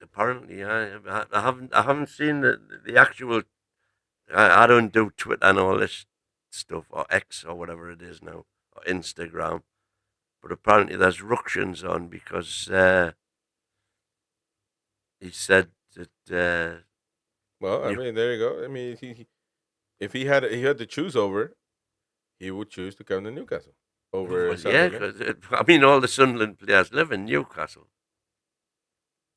Apparently, I haven't seen the actual. I don't do Twitter and all this stuff, or X or whatever it is now, or Instagram. But apparently there's ructions on because he said that. Well, I mean, there you go. I mean, if he had to choose over, he would choose to come to Newcastle over Sunderland. Yeah, because I mean, all the Sunderland players live in Newcastle.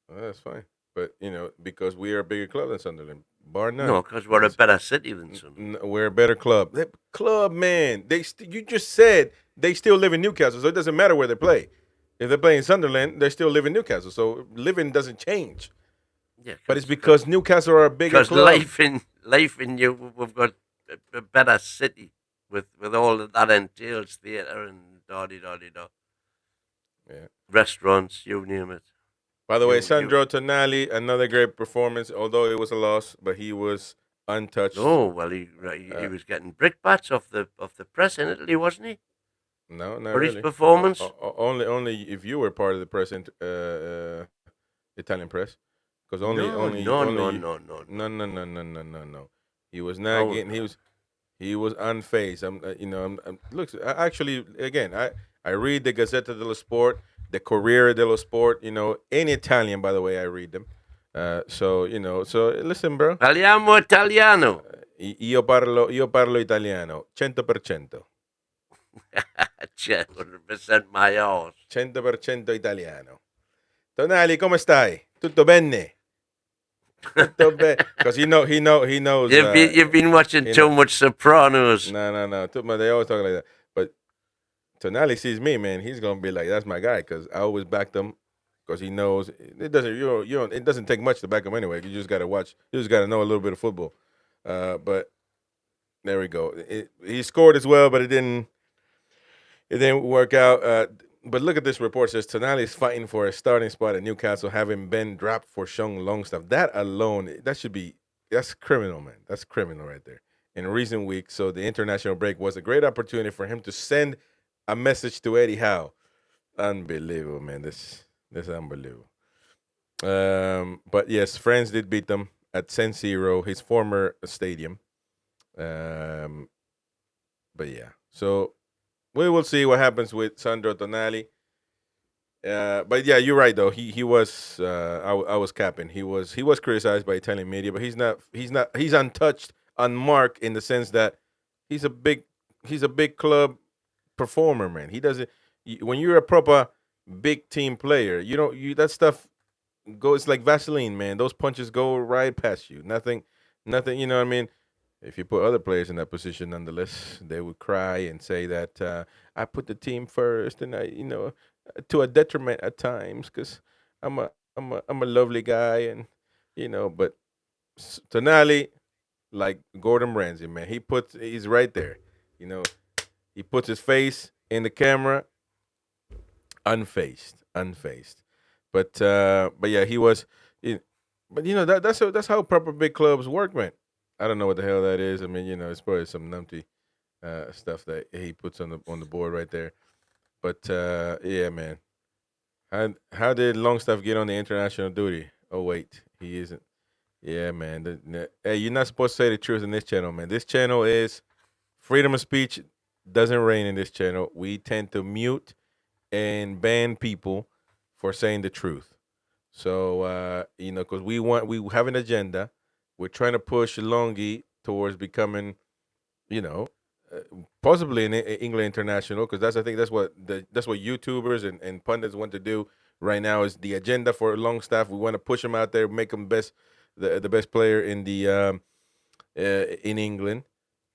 Well, that's fine. But, because we are a bigger club than Sunderland, bar none. No, because we're a better city than Sunderland. We're a better club. Club, man. You just said they still live in Newcastle, so it doesn't matter where they play. If they play in Sunderland, they still live in Newcastle, so living doesn't change. Yeah, but it's because Newcastle are a bigger club. Because life in we've got a better city with all that entails, theatre and da-di-da-di-da. Yeah. Restaurants, you name it. By the way, Sandro Tonali, another great performance, although it was a loss, but he was untouched. Oh, well, he was getting brickbats off the press in Italy, wasn't he? No, not for really. His performance? Only if you were part of the press, Italian press. Because No. He was not getting. He was unfazed. Look, actually, again, I read the Gazzetta dello Sport, the Corriere dello Sport. In Italian, by the way, I read them. So listen, bro. Parliamo italiano. Io parlo italiano, 100%. 100% my horse. 100% italiano. Tonali, come stai? Tutto bene? Because he knows. You've been watching too much Sopranos. No. They always talk like that. But Tonali sees me, man. He's gonna be like, "That's my guy," because I always backed him. Because he knows it doesn't. It doesn't take much to back him anyway. You just gotta watch. You just gotta know a little bit of football. But there we go. He scored as well, but it didn't work out. But look at this report. It says Tonali is fighting for a starting spot at Newcastle, having been dropped for Sean Longstaff. That alone, that's criminal, man. That's criminal right there. In recent weeks, so the international break was a great opportunity for him to send a message to Eddie Howe. Unbelievable, man. This is unbelievable. But yes, France did beat them at San Siro, his former stadium. But yeah, so we will see what happens with Sandro Tonali. But yeah, you're right though. He was I was capping. He was criticized by Italian media, but he's untouched, unmarked in the sense that he's a big club performer, man. He doesn't. When you're a proper big team player. That stuff goes like Vaseline, man. Those punches go right past you. Nothing. You know what I mean? If you put other players in that position, nonetheless, they would cry and say that I put the team first, and to a detriment at times, because I'm a lovely guy, and but Tonali, like Gordon Ramsay, man, he's right there. You know, he puts his face in the camera, unfazed. But yeah, he was. But that's how proper big clubs work, man. I don't know what the hell that is. I mean, it's probably some numpty stuff that he puts on the board right there. But yeah, man. How did Longstaff get on the international duty? Oh wait, he isn't. Yeah, man. Hey, you're not supposed to say the truth in this channel, man. This channel is freedom of speech. Doesn't reign in this channel. We tend to mute and ban people for saying the truth. So because we have an agenda. We're trying to push Longi towards becoming, possibly an England international, because I think that's what YouTubers and pundits want to do right now. Is the agenda for Longstaff. We want to push him out there, make him the best player in the in England,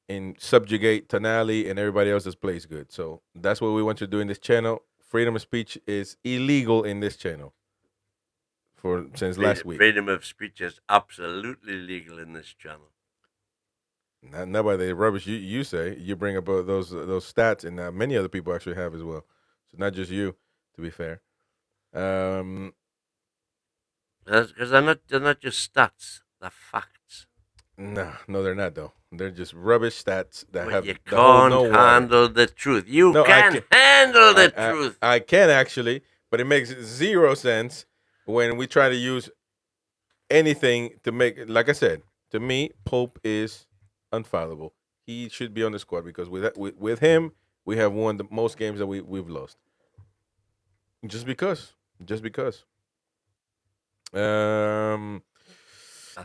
and subjugate Tonali and everybody else that plays good. So that's what we want to do in this channel. Freedom of speech is illegal in this channel since last week. Freedom of speech is absolutely legal in this channel. Not by the rubbish you say. You bring up those stats, and many other people actually have as well. So not just you, to be fair. Because they're not just stats, they're facts. No, they're not though. They're just rubbish stats that but have. You can't handle the truth. You can handle the truth. I can actually, but it makes zero sense when we try to use anything to make. Like I said, to me, Pope is unfallible. He should be on the squad because with him, we have won the most games that we've lost. Just because.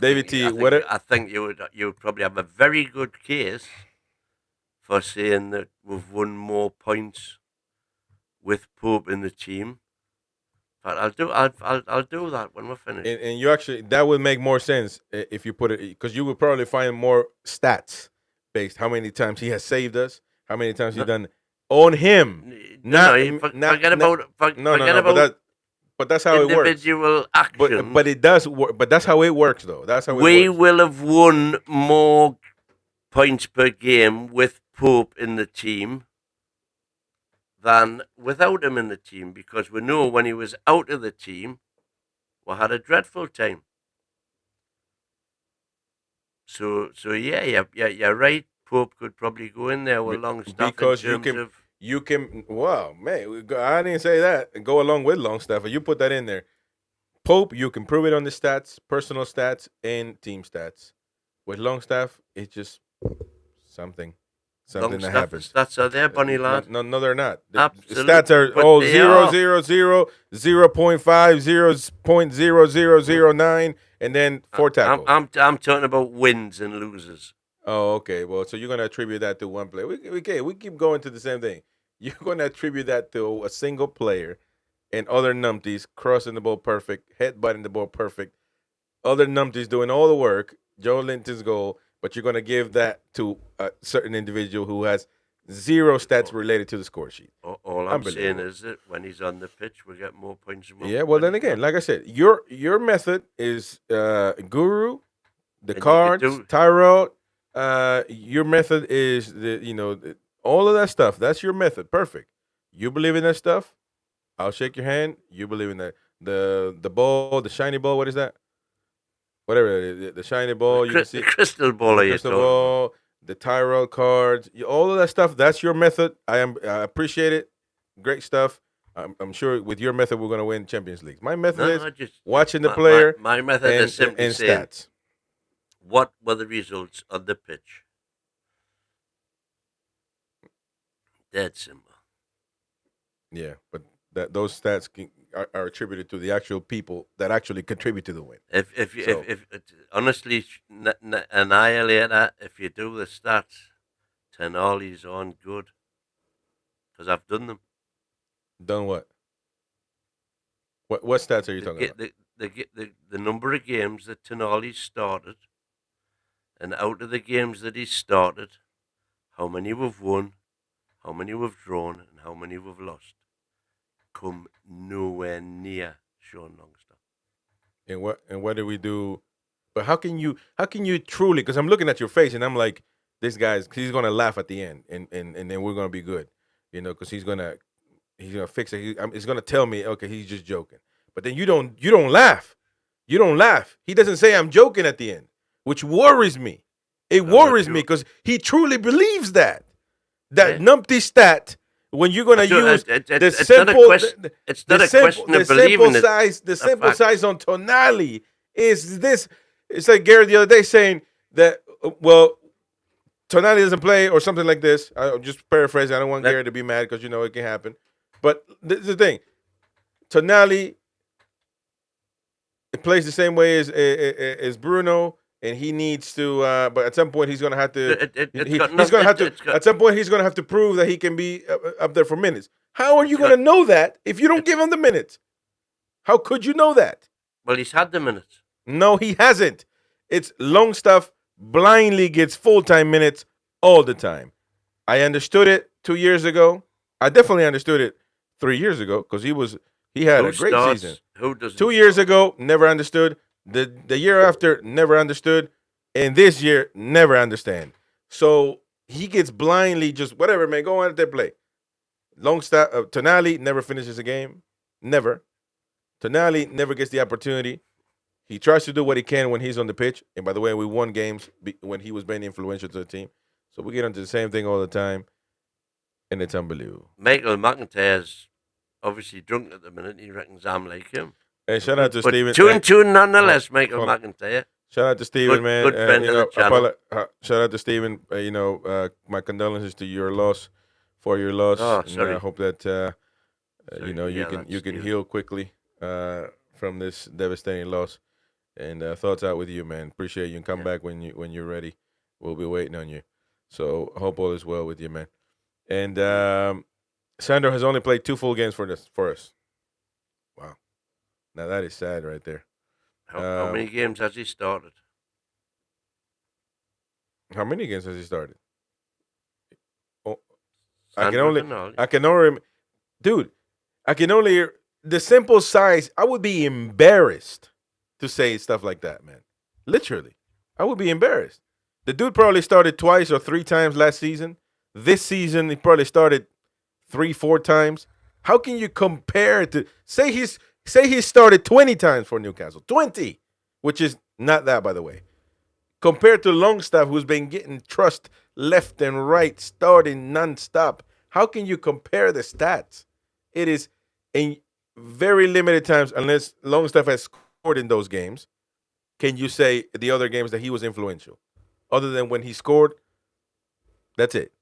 David T. I think you would probably have a very good case for saying that we've won more points with Pope in the team. But I'll do that when we're finished. And you actually, that would make more sense if you put it, because you would probably find more stats based how many times he has saved us, how many times he's done on him. But that's how it works. Individual action. But it does work. But that's how it works, though. That's how it works. We will have won more points per game with Pope in the team than without him in the team, because we know when he was out of the team, we had a dreadful time. So yeah, you're right. Pope could probably go in there with Longstaff because you can. Wow, man, I didn't say that. Go along with Longstaff. You put that in there. Pope, you can prove it on the stats, personal stats, and team stats. With Longstaff, it's just something that happens. Stats are there, bunny lad. No, they're not. Absolutely. The stats are 0.5, 0.0009, and then 4 tackles. I'm talking about wins and losers. Oh, okay. Well, so you're going to attribute that to one player. We keep going to the same thing. You're going to attribute that to a single player and other numpties crossing the ball perfect, headbutting the ball perfect, other numpties doing all the work, Joe Linton's goal, but you're going to give that to a certain individual who has zero stats related to the score sheet. All I'm saying is that when he's on the pitch, we get more points. Yeah, well, then again, like I said, your method is Guru, the cards, Tyrell. Your method is all of that stuff. That's your method. Perfect. You believe in that stuff. I'll shake your hand. You believe in that. The ball, the shiny ball. What is that? Whatever it is, the shiny ball. You can see the crystal ball. The crystal ball. The Tyrell cards. All of that stuff. That's your method. I appreciate it. Great stuff. I'm sure with your method we're going to win Champions League. My method is watching the player. My method is simply saying, stats. What were the results on the pitch? Dead simple. Yeah, but those stats are attributed to the actual people that actually contribute to the win. If honestly, annihilate that. If you do the stats, Tonali's on good, because I've done them. Done what? What stats are you talking about? The number of games that Tonali started, and out of the games that he started, how many we've won, how many we've drawn, and how many we've lost, come nowhere near Sean Longstaff. And what do we do? But how can you truly? Because I'm looking at your face and I'm like, he's gonna laugh at the end, and then we're gonna be good, because he's gonna fix it. He's gonna tell me, okay, he's just joking. But then you don't laugh. You don't laugh. He doesn't say I'm joking at the end, which worries me. It worries me because he truly believes that numpty stat. When you're gonna use the simple, it's not a question of believing it. The sample size on Tonali is this. It's like Garrett the other day saying that Tonali doesn't play or something like this. I'm just paraphrasing. I don't want Garrett to be mad because it can happen. But the thing, Tonali plays the same way as Bruno. And he needs to, but at some point he's going to have to. At some point he's going to have to prove that he can be up there for minutes. How are you going to know that if you don't give him the minutes? How could you know that? Well, he's had the minutes. No, he hasn't. It's Longstaff blindly gets full-time minutes all the time. I understood it 2 years ago. I definitely understood it 3 years ago because he had a great season. Who doesn't? 2 years ago, never understood. The year after, never understood. And this year, never understand. So he gets blindly just, whatever, man, go on at their play. Longstaff, Tonali never finishes a game. Never. Tonali never gets the opportunity. He tries to do what he can when he's on the pitch. And by the way, we won games when he was being influential to the team. So we get into the same thing all the time. And it's unbelievable. Michael McIntyre's obviously drunk at the minute. He reckons I'm like him. Hey, shout out to Stephen. 2-2 nonetheless, Michael McIntyre. Shout out to Stephen, man. Good friend of the channel. Shout out to Stephen. My condolences to your loss, for your loss. Oh, sorry. And I hope that you can heal quickly from this devastating loss. And thoughts out with you, man. Appreciate you, and come back when you're ready. We'll be waiting on you. So hope all is well with you, man. And Sandro has only played 2 full games for us. Wow. Now that is sad right there. How many games has he started? How many games has he started? Oh, the simple size. I would be embarrassed to say stuff like that, man. Literally, I would be embarrassed. The dude probably started twice or 3 times last season. This season, he probably started 3-4 times. How can you compare it to say he started 20 times for Newcastle? 20, which is not that, by the way. Compared to Longstaff, who's been getting trust left and right, starting nonstop. How can you compare the stats? It is in very limited times, unless Longstaff has scored in those games, can you say the other games that he was influential. Other than when he scored, that's it.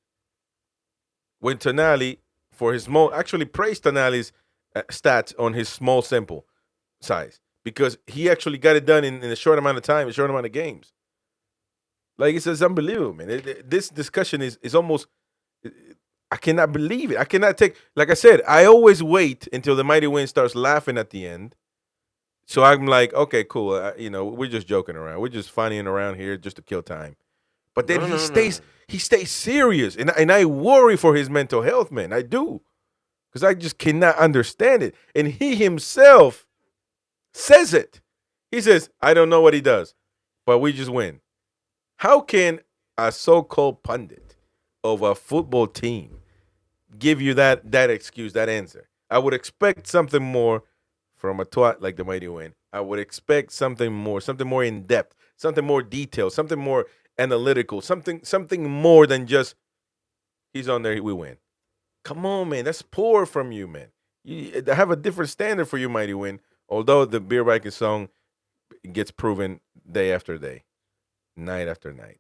When Tonali, for his actually praised Tonali's stats on his small sample size because he actually got it done in a short amount of time, a short amount of games. Like, it's unbelievable, man. This discussion is almost, I cannot believe it. I cannot take, like I said, I always wait until the Mighty Wyn starts laughing at the end. So I'm like, okay, cool. We're just joking around. We're just funnying around here just to kill time. But then he stays serious. And I worry for his mental health, man. I do. Because I just cannot understand it. And he himself says it. He says, I don't know what he does, but we just win. How can a so-called pundit of a football team give you that excuse, that answer? I would expect something more from a twat like the Mighty Wyn. I would expect something more in depth, something more detailed, something more analytical, something more than just he's on there, we win. Come on, man. That's poor from you, man. I have a different standard for you, Mighty Wyn, although the Beer Biking song gets proven day after day, night after night.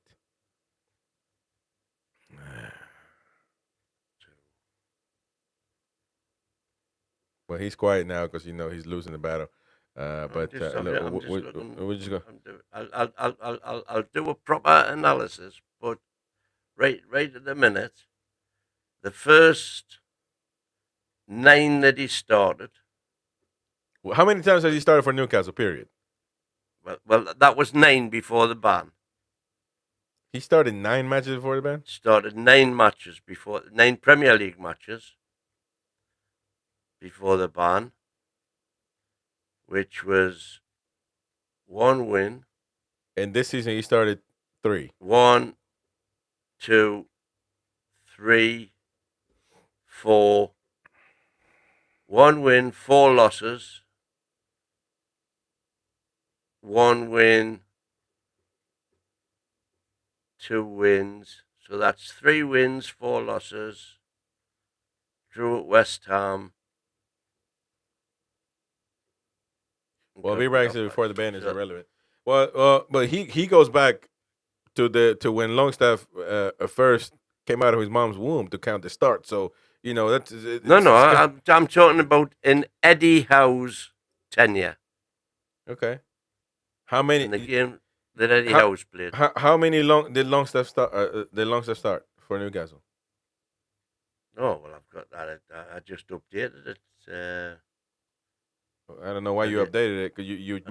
Well, he's quiet now because he's losing the battle. But we're just going. I'll do a proper analysis, but right at the minute, the first 9 that he started. How many times has he started for Newcastle? Period. Well, that was 9 before the ban. He started 9 matches before the ban. Started 9 matches before 9 Premier League matches before the ban, which was 1 win. And this season he started 3. 1, 2, 3, 4. 1 win, 4 losses. 1 win, 2 wins. So that's 3 wins, 4 losses. Drew at West Ham. Well, B Ranks before the ban is irrelevant. Well, but he goes back to when Longstaff first came out of his mom's womb to count the start. So that's I'm talking about in Eddie Howe's tenure. Okay. How many in the game that Eddie Howe's played? How many did Longstaff start? Did Longstaff start for Newcastle? Oh well, I've got that. I just updated it. I don't know why you updated it because you're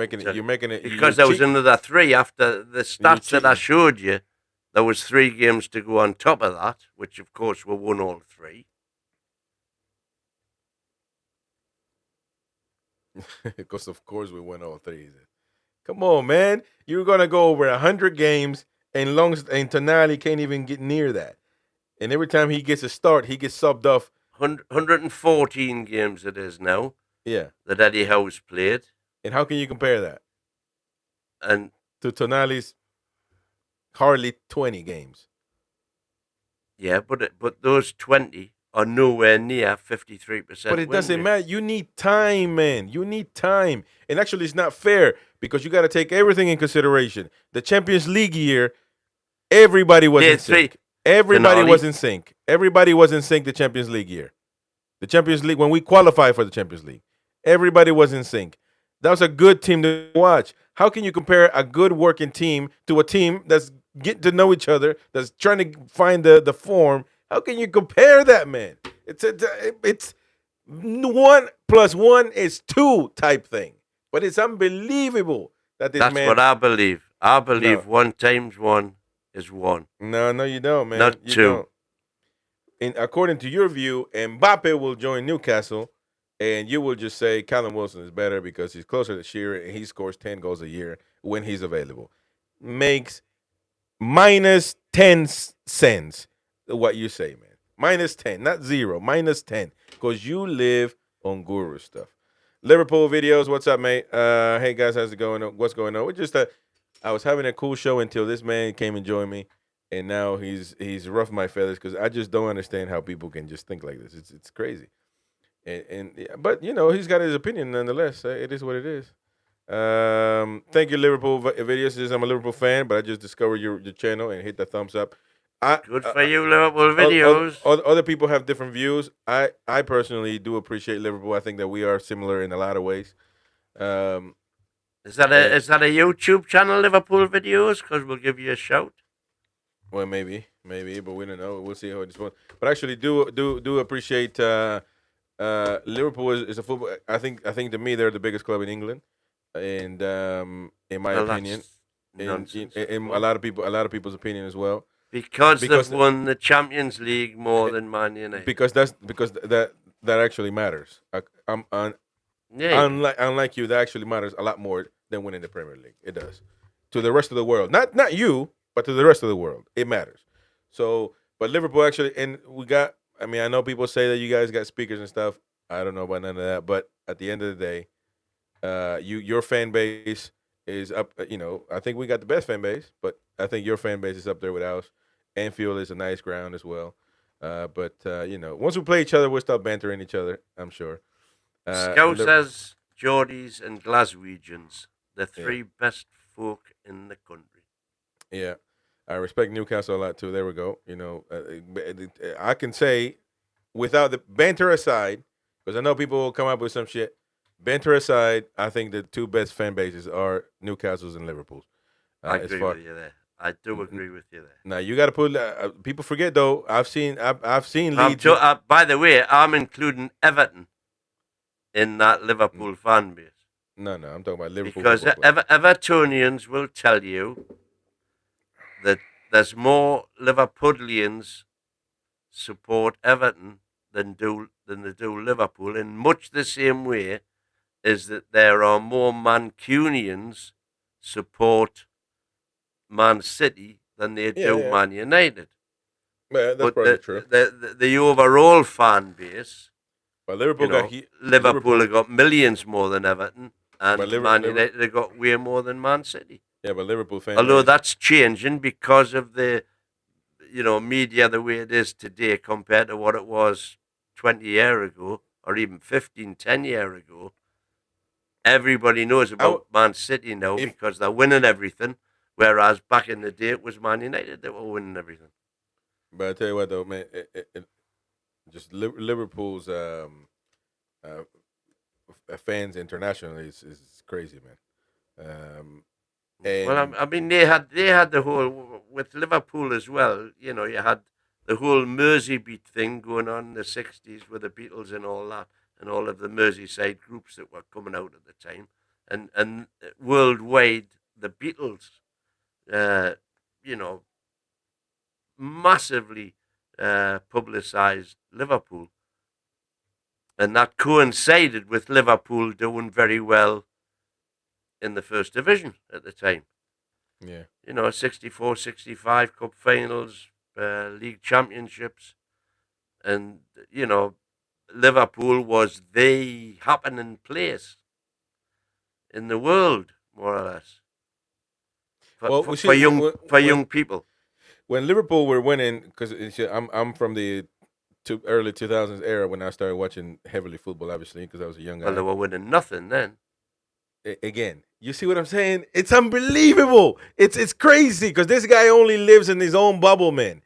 making it because there was another 3 after the stats that I showed you. There was 3 games to go on top of that, which of course were won all 3. Because of course we won all 3. Come on, man! You're gonna go over 100 games, and Tonali can't even get near that. And every time he gets a start, he gets subbed off. 114 games it is now. Yeah, that Eddie Howe's played. And how can you compare that? And to Tonali's hardly 20 games. Yeah, but those 20 are nowhere near 53%. But it doesn't matter. You need time, man. You need time. And actually, it's not fair because you got to take everything in consideration. The Champions League year, everybody was in sync. Everybody was in sync. Everybody was in sync the Champions League year. The Champions League, when we qualified for the Champions League, everybody was in sync. That was a good team to watch. How can you compare a good working team to a team that's getting to know each other, that's trying to find the form? How can you compare that, man? It's 1 + 1 is 2 type thing. But it's unbelievable that this man. That's what I believe. I believe 1 times 1 is 1. No, you don't, man. Not you 2. Don't. And according to your view, Mbappe will join Newcastle, and you will just say Callum Wilson is better because he's closer to Shearer and he scores 10 goals a year when he's available. Makes minus 10 cents what you say, man. Minus 10, not 0, minus 10, because you live on guru stuff. Liverpool videos, what's up, mate? Hey, guys, how's it going? What's going on? I was having a cool show until this man came and joined me. And now he's roughed my feathers because I just don't understand how people can just think like this. It's crazy. But he's got his opinion nonetheless. It is what it is. Thank you, Liverpool videos. I'm a Liverpool fan, but I just discovered your channel and hit the thumbs up. Good for you, Liverpool videos. Other people have different views. I personally do appreciate Liverpool. I think that we are similar in a lot of ways. Is that a YouTube channel, Liverpool videos? Because we'll give you a shout. Well, maybe, but we don't know. We'll see how it's going. But actually, do appreciate Liverpool is a football. I think to me they're the biggest club in England, and in my opinion, in a lot of people's opinion as well. Because they've won the Champions League more than Man United. Because that actually matters. Unlike you, that actually matters a lot more than winning the Premier League. It does to the rest of the world. Not you. But to the rest of the world, it matters. So, but Liverpool actually, and we got, I know people say that you guys got speakers and stuff. I don't know about none of that. But at the end of the day, your fan base is up. I think we got the best fan base, but I think your fan base is up there with ours. Anfield is a nice ground as well. But once we play each other, we'll stop bantering each other, I'm sure. Scout says Geordies and Glaswegians, the 3 best folk in the country. Yeah, I respect Newcastle a lot too. There we go. I can say, without the banter aside, because I know people will come up with some shit. Banter aside, I think the 2 best fan bases are Newcastle's and Liverpool's. I agree with you there. I do agree with you there. Now you got to put. People forget though. I've seen Leeds. By the way, I'm including Everton in that Liverpool fan base. No, I'm talking about Liverpool. Because Evertonians will tell you that there's more Liverpudlians support Everton than they do Liverpool, in much the same way as that there are more Mancunians support Man City than they do Man United. Yeah, that's probably true. The overall fan base, but Liverpool Liverpool have got millions more than Everton, and Man United have got way more than Man City. Yeah, but Liverpool fans. Although that's changing because of the, media the way it is today compared to what it was 20 years ago, or even 10 years ago. Everybody knows about Man City now because they're winning everything, whereas back in the day it was Man United that were winning everything. But I tell you what, though, man, just Liverpool's fans internationally is crazy, man. I mean, they had the whole with Liverpool as well. You had the whole Merseybeat thing going on in the '60s with the Beatles and all that, and all of the Merseyside groups that were coming out at the time, and worldwide the Beatles, massively publicised Liverpool, and that coincided with Liverpool doing very well in the first division at the time. Yeah. 64, 65 cup finals, league championships, and Liverpool was the happening place in the world, more or less, for young people. When Liverpool were winning, because I'm from the early 2000s era when I started watching heavily football, obviously, because I was a young guy. Well, they were winning nothing then. Again, you see what I'm saying? It's unbelievable. It's crazy because this guy only lives in his own bubble, man.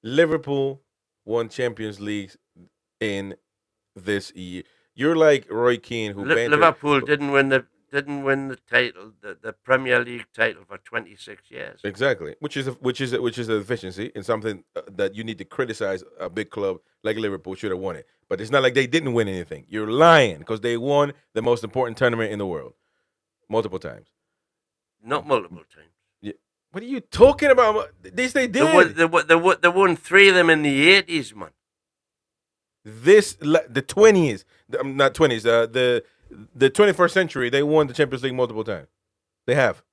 Liverpool won Champions League in this year. You're like Roy Keane, who Liverpool didn't win the title, the Premier League title, for 26 years. Exactly, which is a deficiency and something that you need to criticize. A big club like Liverpool should have won it, but it's not like they didn't win anything. You're lying because they won the most important tournament in the world multiple times. Not multiple times. Yeah. What are you talking about? They did. They won 3 of them in the 80s, man. The 20s, not 20s. The 21st century, they won the Champions League multiple times. They have.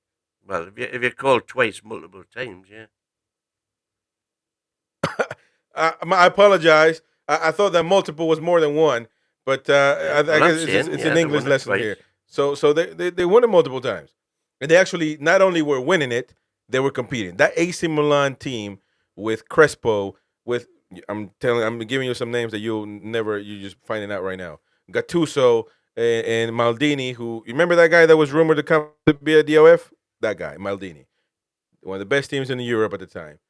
Well, if you call twice multiple times, yeah. I apologize. I thought that multiple was more than one, but I guess it's an English lesson here. So they won it multiple times, and they actually not only were winning it, they were competing. That AC Milan team with Crespo, I'm giving you some names that you're just finding out right now. Gattuso and Maldini, who, you remember that guy that was rumored to come to be a DOF? That guy, Maldini. One of the best teams in Europe at the time.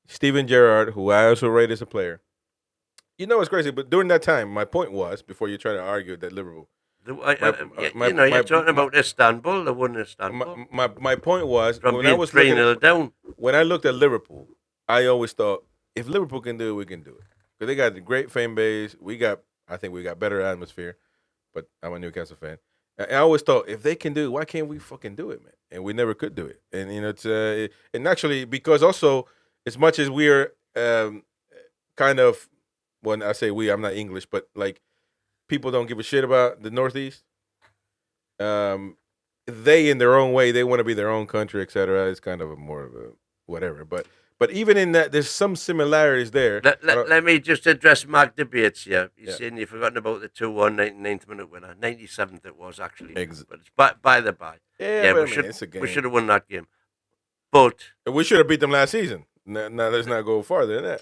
Steven Gerrard, who I also rate as a player. It's crazy, but during that time, my point was, before you try to argue that Liverpool. You're talking about Istanbul, the one in Istanbul. My point was, when I was 3-0 down. When I looked at Liverpool, I always thought, if Liverpool can do it, we can do it. Because they got the great fan base. I think we got better atmosphere. But I'm a Newcastle fan. I always thought, if they can do it, why can't we fucking do it, man? And we never could do it. And it's and actually, because also, as much as we're kind of, when I say we, I'm not English, but like people don't give a shit about the Northeast. They, in their own way, they want to be their own country, etc. It's kind of more of a whatever. But even in that, there's some similarities there. Let me just address Mark debates here. You're saying you've forgotten about the 2-1 99th minute winner. 97th it was, actually. But it's by the by. Yeah, it's a game. We should have won that game. But we should have beat them last season. Now let's not go farther than that.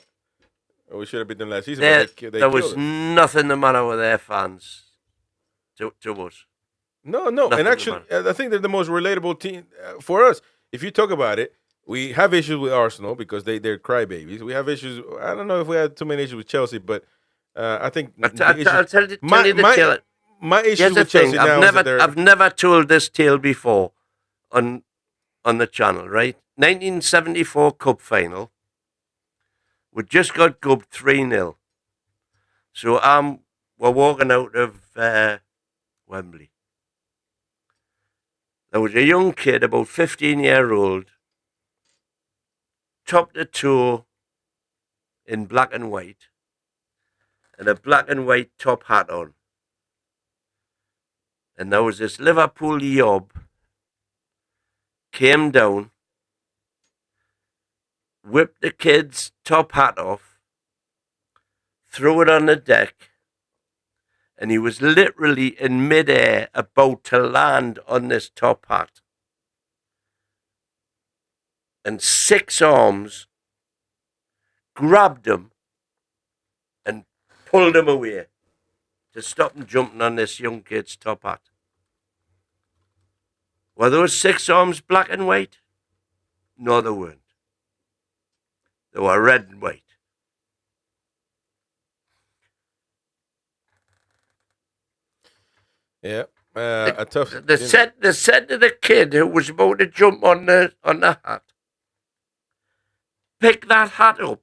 We should have beat them last season. There was nothing the matter with their fans to us. No. And actually, I think they're the most relatable team for us. If you talk about it, we have issues with Arsenal because they're crybabies. We have issues. I don't know if we had too many issues with Chelsea, but I think I'll tell you the tale. My issue with Chelsea now is that I've never told this tale before on the channel, right? 1974 Cup final. We just got gubbed 3-0. So we're walking out of Wembley. There was a young kid, about 15-year-old, top to toe in black and white, and a black and white top hat on. And there was this Liverpool yob came down, whipped the kid's top hat off, threw it on the deck, and he was literally in midair about to land on this top hat. And 6 arms grabbed him and pulled him away to stop him jumping on this young kid's top hat. Were those 6 arms black and white? No, they weren't. They were red and white. Yeah, a tough. They said to the kid who was about to jump on the hat, pick that hat up,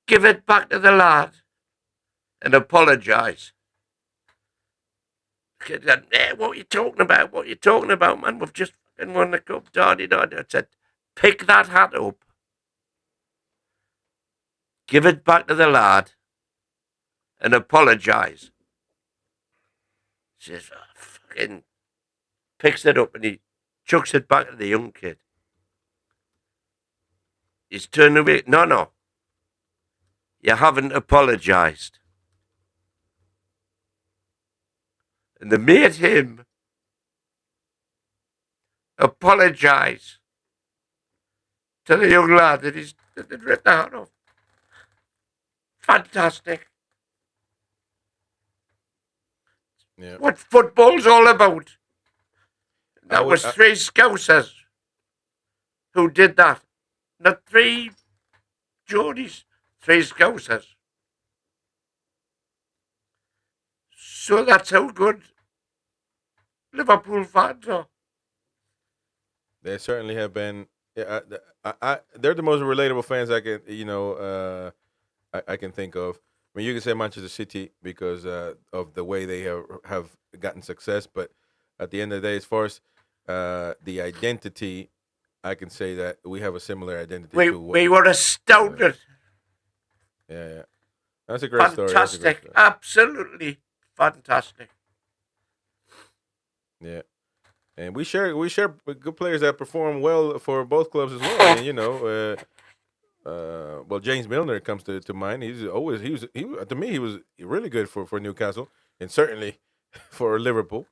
give it back to the lad, and apologise. The kid said, what are you talking about? What are you talking about, man? We've just fucking won the cup. I said, pick that hat up, give it back to the lad, and apologise. He says, fucking picks it up and he chucks it back to the young kid. He's turned away. No. You haven't apologised. And they made him apologise to the young lad that they'd ripped the hat off. Fantastic. Yeah. What football's all about. That was 3 Scousers who did that. Not 3 Geordies, 3 Scousers. So that's how good Liverpool fans are. They certainly have been. Yeah, they're the most relatable fans I can, I can think of. I mean, you can say Manchester City because of the way they have gotten success, but at the end of the day, as far as the identity, I can say that we have a similar identity. We were astounded. Yeah. That's a great story. Fantastic. Absolutely fantastic. Yeah. And we share good players that perform well for both clubs as well. And, well, James Milner comes to mind. He was really good for Newcastle and certainly for Liverpool.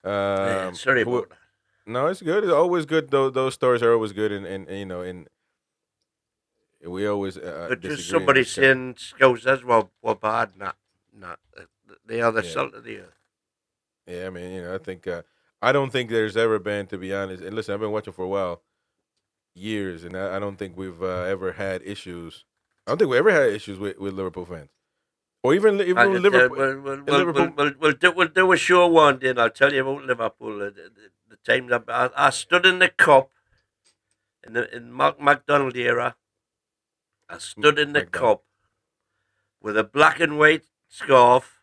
Sorry about that. No, it's good. It's always good. Those stories are always good, and we always. But just somebody saying Scousers were bad. Not. They are the salt of the earth. Yeah, I mean, I think I don't think there's ever been, to be honest. And listen, I've been watching for a while. Years, and I don't think we've ever had issues. I don't think we ever had issues with Liverpool fans, or even Liverpool. We'll do a show one day, and I'll tell you about Liverpool. The times I stood in the cup in McDonald era. I stood in the cup with a black and white scarf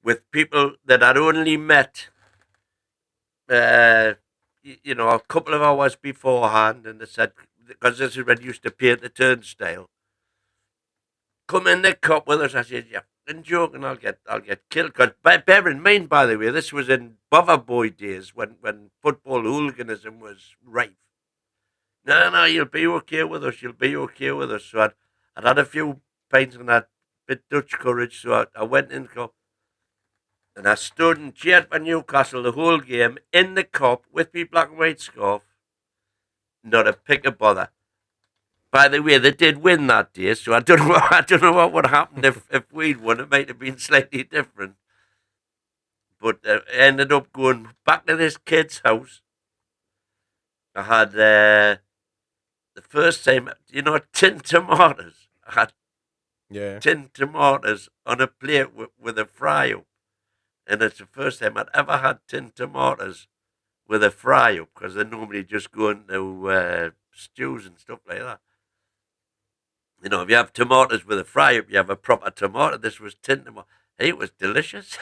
with people that I'd only met. A couple of hours beforehand, and they said, because this is when you used to paint the turnstile, come in the cup with us. I said, you're fucking joking, I'll get killed. Because bear in mind, by the way, this was in Bother Boy days when football hooliganism was rife. No, you'll be okay with us, So I'd had a few pints and that bit Dutch courage, so I went in the cup. And I stood and cheered for Newcastle the whole game in the cup with my black and white scarf. Not a pick of bother. By the way, they did win that day, so I don't know what would happen if we'd won. It might have been slightly different. But I ended up going back to this kid's house. I had the first time, tin tomatoes. I had tin tomatoes on a plate with a fry up. And it's the first time I'd ever had tin tomatoes with a fry up, because they normally just go into stews and stuff like that. If you have tomatoes with a fry up, you have a proper tomato. This was tin tomato. It was delicious.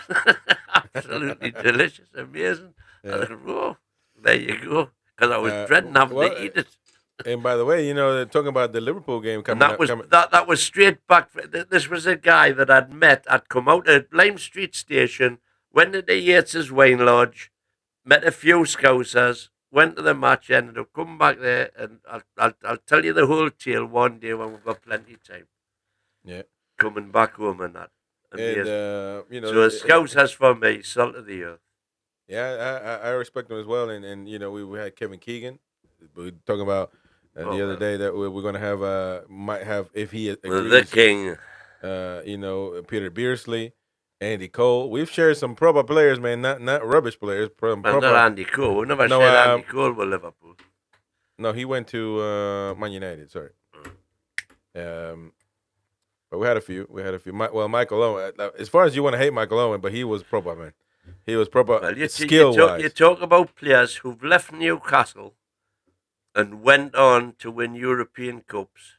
Absolutely delicious. Amazing. I thought, whoa, there you go. Because I was dreading having to eat it. And by the way, you know, they're talking about the Liverpool game coming And that was straight back. This was a guy that I'd met. I'd come out at Lime Street Station, went into Yates's Wine Lodge, met a few Scousers, went to the match, ended up coming back there, and I'll tell you the whole tale one day when we've got plenty of time. Yeah. Coming back home and that. And, you know, so a Scousers for me, salt of the earth. Yeah, I respect him as well. And you know, we had Kevin Keegan. We were talking about the other day that we're going to have, might have, if he agrees, the king. You know, Peter Beardsley, Andy Cole. We've shared some proper players, man, not rubbish players. Not Andy Cole. We never shared Andy Cole with Liverpool. No, he went to Man United, sorry. But we had a few. Michael Owen, as far as you want to hate Michael Owen, but he was proper, man. He was proper skill-wise. You talk about players who've left Newcastle and went on to win European Cups.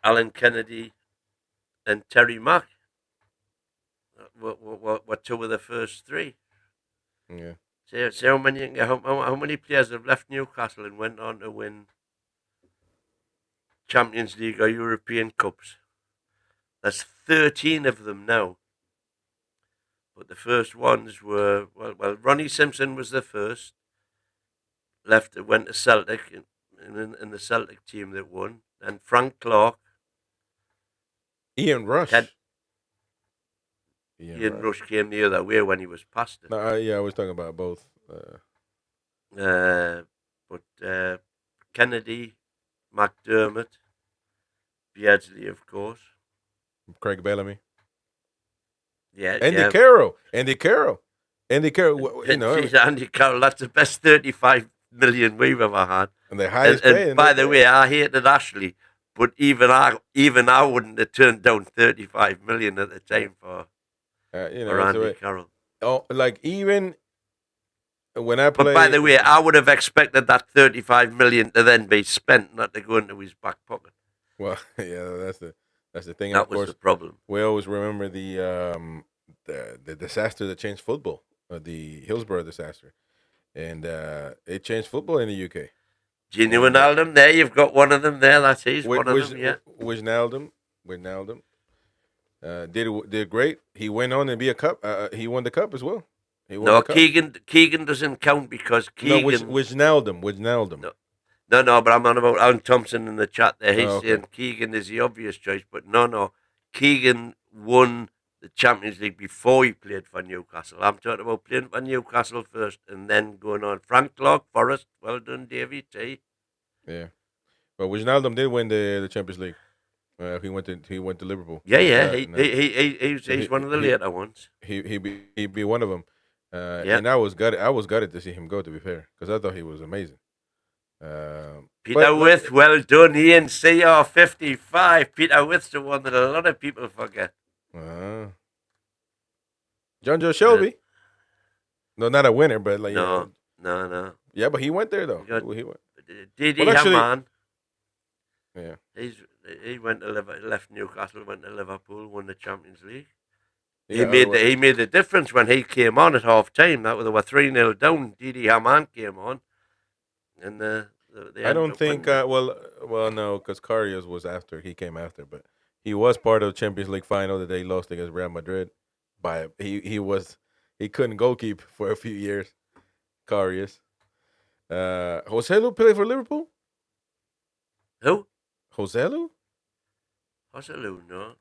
Alan Kennedy and Terry Mack were two of the first three. Yeah. See how many players have left Newcastle and went on to win Champions League or European Cups? There's 13 of them now. But the first ones were, well, Ronnie Simpson was the first. Went to Celtic in the Celtic team that won. And Frank Clark. Ian Rush. Ian Rush came the other way when he was past it. No, yeah, I was talking about both. But Kennedy, McDermott, Beardsley, of course. Craig Bellamy. Yeah, Andy Carroll. You know, Andy Carroll. That's the best 35 million we've ever had. And the highest and pay. By the way, I hated Ashley, but even I wouldn't have turned down 35 million at the time for Andy Carroll. Oh, like even when I played. But by the way, I would have expected that 35 million to then be spent, not to go into his back pocket. Well, yeah, that's the thing. That of course, was the problem. We always remember the disaster that changed football, the Hillsborough disaster, and it changed football in the UK. Gini Wijnaldum, there you've got one of them there. That's he's one of them. Yeah, Wijnaldum, did great. He went on and be a cup. He won the cup as well. No, Keegan doesn't count because Keegan. No, Wijnaldum. No, but I'm on about Alan Thompson in the chat there. He's saying Keegan is the obvious choice, but no. Keegan won the Champions League before he played for Newcastle. I'm talking about playing for Newcastle first and then going on. Frank Clark, Forest, well done, Davey T. Yeah, but Wijnaldum did win the Champions League. He went to Liverpool. Yeah. He's one of the later ones. He be one of them. And I was gutted to see him go. To be fair, because I thought he was amazing. Peter With, well done. He in CR55. Peter With's the one that a lot of people forget. John Joe Shelby. No, not a winner, but like no. Yeah, but he went there though. He went. Didi Hamann. Yeah. He went to left Newcastle, went to Liverpool, won the Champions League. Yeah, he made the difference when he came on at half time. They were 3-0 down. Didi Hamann came on, and I don't think. Well, no, because Karius was after. He came after, but he was part of the Champions League final that they lost against Real Madrid. He couldn't goalkeep for a few years. Karius. Joselu played for Liverpool. Who? Joselu, no.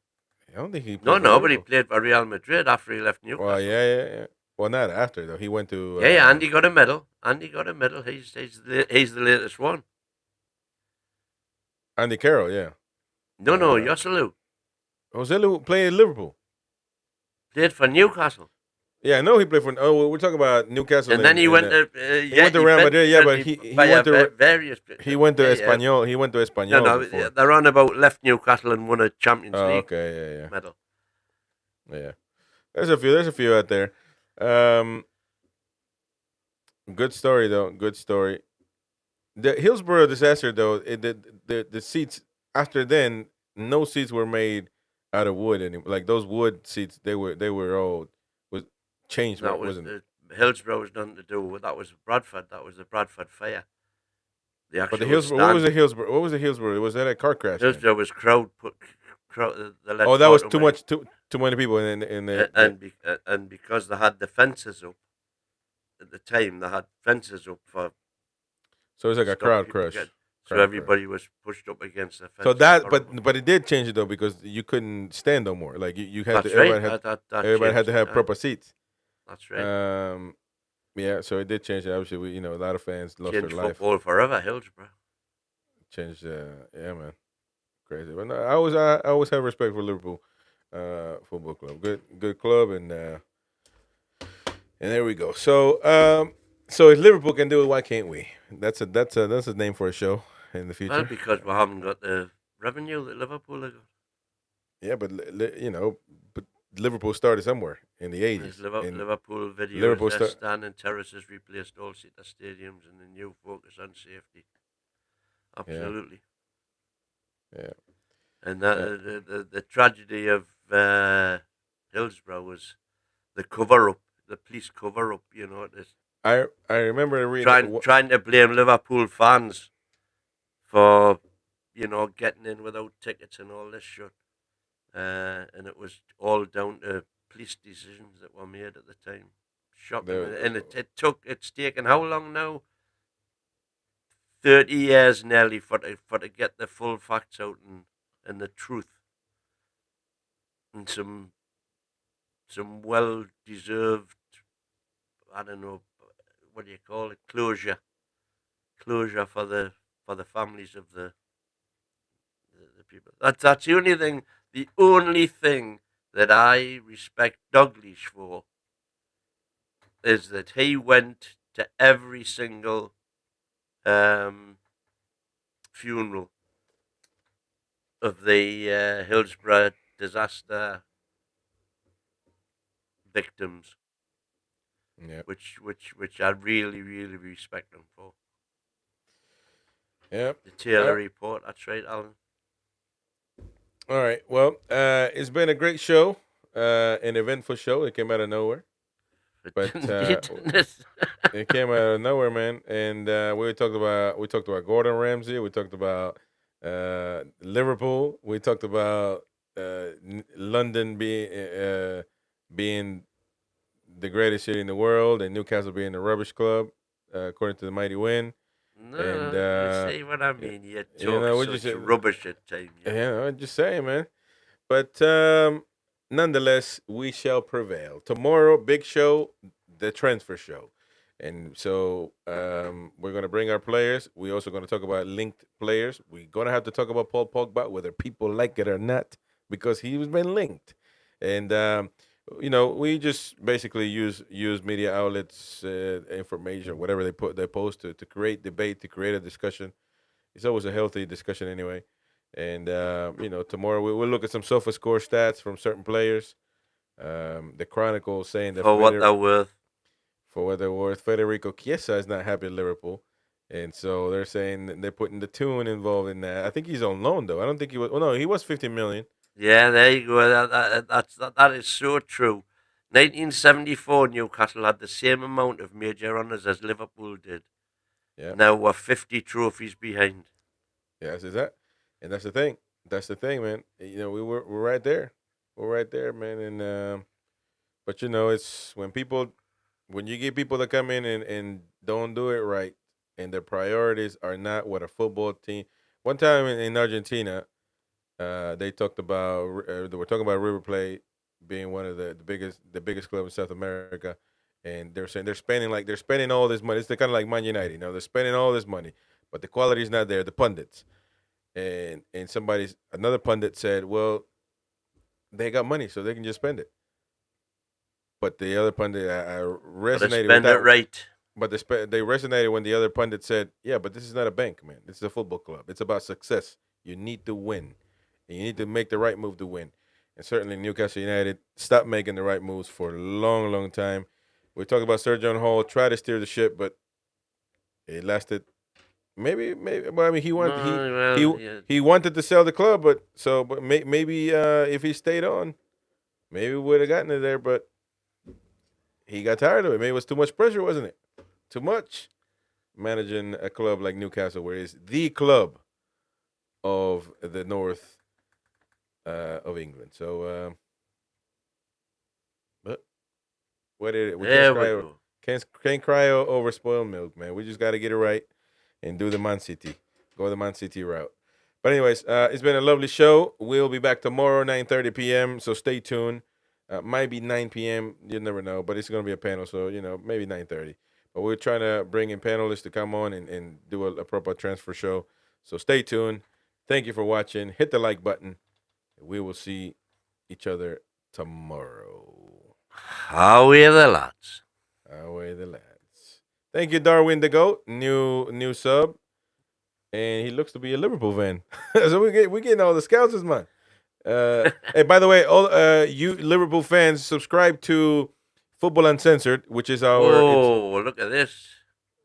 I don't think he. No, but he played for Real Madrid after he left Newcastle. Well, yeah. Well, not after though. He went to. Yeah. Andy got a medal. He's the latest one. Andy Carroll, yeah. No, Joselu. Joselu played in Liverpool. Played for Newcastle. Yeah, I know he played for. Oh, we're talking about Newcastle. And then he went to. He went to Real Madrid. Yeah, but he went to various. He went to Espanyol. He went to Espanyol. No, they're on about left Newcastle and won a Champions League. Okay, yeah. Medal. Yeah, there's a few out there. Good story though. Good story. The Hillsborough disaster though. The seats after then, no seats were made out of wood anymore. Like those wood seats, they were all was changed, That wasn't it? Hillsborough was nothing to do with that. Was Bradford. That was the Bradford fire. The But the actual Hillsborough, stand. what was the Hillsborough? What was the Hillsborough? Was that a car crash? Then? Hillsborough was crowd. They let Oh, that far was too too many- much, too many people in the. and because they had the fences up at the time, they had fences up for So it was like a stop crowd people crush. So Crowd everybody was pushed up against the fence. So It was that, horrible. but it did change it though because you couldn't stand no more. Like you had That's to, right. everybody had changed to it, have aye. proper seats. That's right. Yeah, so it did change it. Obviously, a lot of fans lost Changed their life. football forever, Hillsborough. Changed, yeah, man, crazy. But no, I always have respect for Liverpool, football club. Good club, and there we go. So if Liverpool can do it, why can't we? That's a name for a show in the future. Well, because we haven't got the revenue that Liverpool have got. Yeah, but but Liverpool started somewhere in the There's '80s. Liverpool videos. Liverpool Their start- standing terraces replaced all seater stadiums and a new focus on safety. Absolutely. Yeah. And the tragedy of Hillsborough was the cover up, the police cover up. This I remember reading trying to blame Liverpool fans for getting in without tickets and all this shit. And it was all down to police decisions that were made at the time. Shocking. And it's taken how long now? 30 years nearly for to get the full facts out and the truth. And some well deserved, I don't know, what do you call it? Closure for the families of the people. That's the only thing that I respect Douglas for is that he went to every single funeral of the Hillsborough disaster victims. Yeah. Which I really, really respect them for. Yeah. The Taylor report. That's right, Alan. All right. Well, it's been a great show, an eventful show. It came out of nowhere, but it came out of nowhere, man. And we talked about Gordon Ramsay. We talked about Liverpool. We talked about London being the greatest city in the world, and Newcastle being the rubbish club, according to the Mighty Wyn. No, And you see what I mean. You talk such rubbish at times. Yeah, I'm just saying, man. But nonetheless, we shall prevail. Tomorrow, big show, the transfer show. And so we're going to bring our players. We're also going to talk about linked players. We're going to have to talk about Paul Pogba, whether people like it or not, because he's been linked. And, we just basically use media outlets, information, whatever they post to create debate, to create a discussion. It's always a healthy discussion anyway. And, tomorrow we'll look at some SofaScore stats from certain players. The Chronicle saying that for what they're worth. For what they're worth. Federico Chiesa is not happy at Liverpool. And so they're saying they're putting the tune involved in that. I think he's on loan, though. I don't think he was. Well, no, he was 50 million. Yeah, there you go. That is so true. 1974, Newcastle had the same amount of major honours as Liverpool did. Yeah. Now we're 50 trophies behind. Yes, is that? And that's the thing. That's the thing, man. We're right there. We're right there, man. And but it's when you get people that come in and don't do it right, and their priorities are not what a football team. One time in Argentina, they talked about they were talking about River Plate being one of the biggest club in South America, and they're saying they're spending all this money. It's kind of like Man United, they're spending all this money, but the quality is not there. The pundits and another pundit said, well, they got money, so they can just spend it. But the other pundit resonated with that. Right. But they resonated when the other pundit said, yeah, but this is not a bank, man. This is a football club. It's about success. You need to win. And you need to make the right move to win. And certainly Newcastle United stopped making the right moves for a long, long time. We talked about Sergio Hall, tried to steer the ship, but it lasted Maybe. But I mean, he wanted No, well, he wanted to sell the club, but maybe if he stayed on, maybe we would have gotten it there. But he got tired of it. Maybe it was too much pressure, wasn't it? Too much managing a club like Newcastle, where it's the club of the north of England. So, but what is it? Can't cry over spoiled milk, man. We just got to get it right and do the Man City. Go the Man City route. But anyways, it's been a lovely show. We'll be back tomorrow, 9:30 p.m., so stay tuned. Might be 9 p.m., you never know, but it's going to be a panel, so, maybe 9:30. But we're trying to bring in panelists to come on and do a proper transfer show. So stay tuned. Thank you for watching. Hit the like button. We will see each other tomorrow. How are the lads? Away the lads. Thank you, Darwin the Goat. New sub. And he looks to be a Liverpool fan. So we're getting all the scouts, man. Hey, by the way, all you Liverpool fans, subscribe to Football Uncensored, which is our look at this.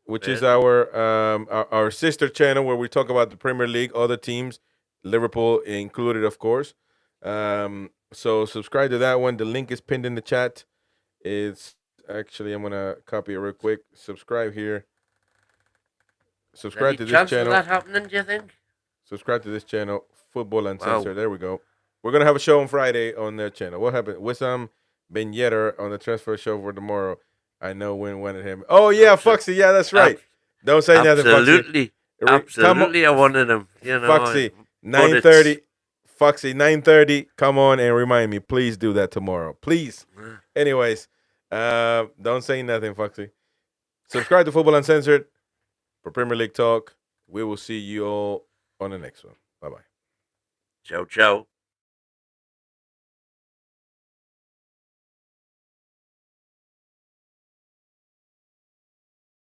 Which is our sister channel where we talk about the Premier League, other teams, Liverpool included, of course. So subscribe to that one. The link is pinned in the chat. It's actually, I'm gonna copy it real quick. Subscribe here. Subscribe to this channel. Is that happening, do you think? Subscribe to this channel, Football Uncensored. Wow. There we go. We're gonna have a show on Friday on their channel. What happened? Wissam Ben Yedder on the transfer show for tomorrow. I know Wyn wanted him. Oh yeah, Foxy. Yeah, that's right. Don't say nothing, Foxy. Absolutely, I wanted him. Foxy, 9:30. Foxy, 9:30. Come on and remind me. Please do that tomorrow. Please. Anyways, don't say nothing, Foxy. Subscribe to Football Uncensored for Premier League talk. We will see you all on the next one. Bye-bye. Ciao, ciao.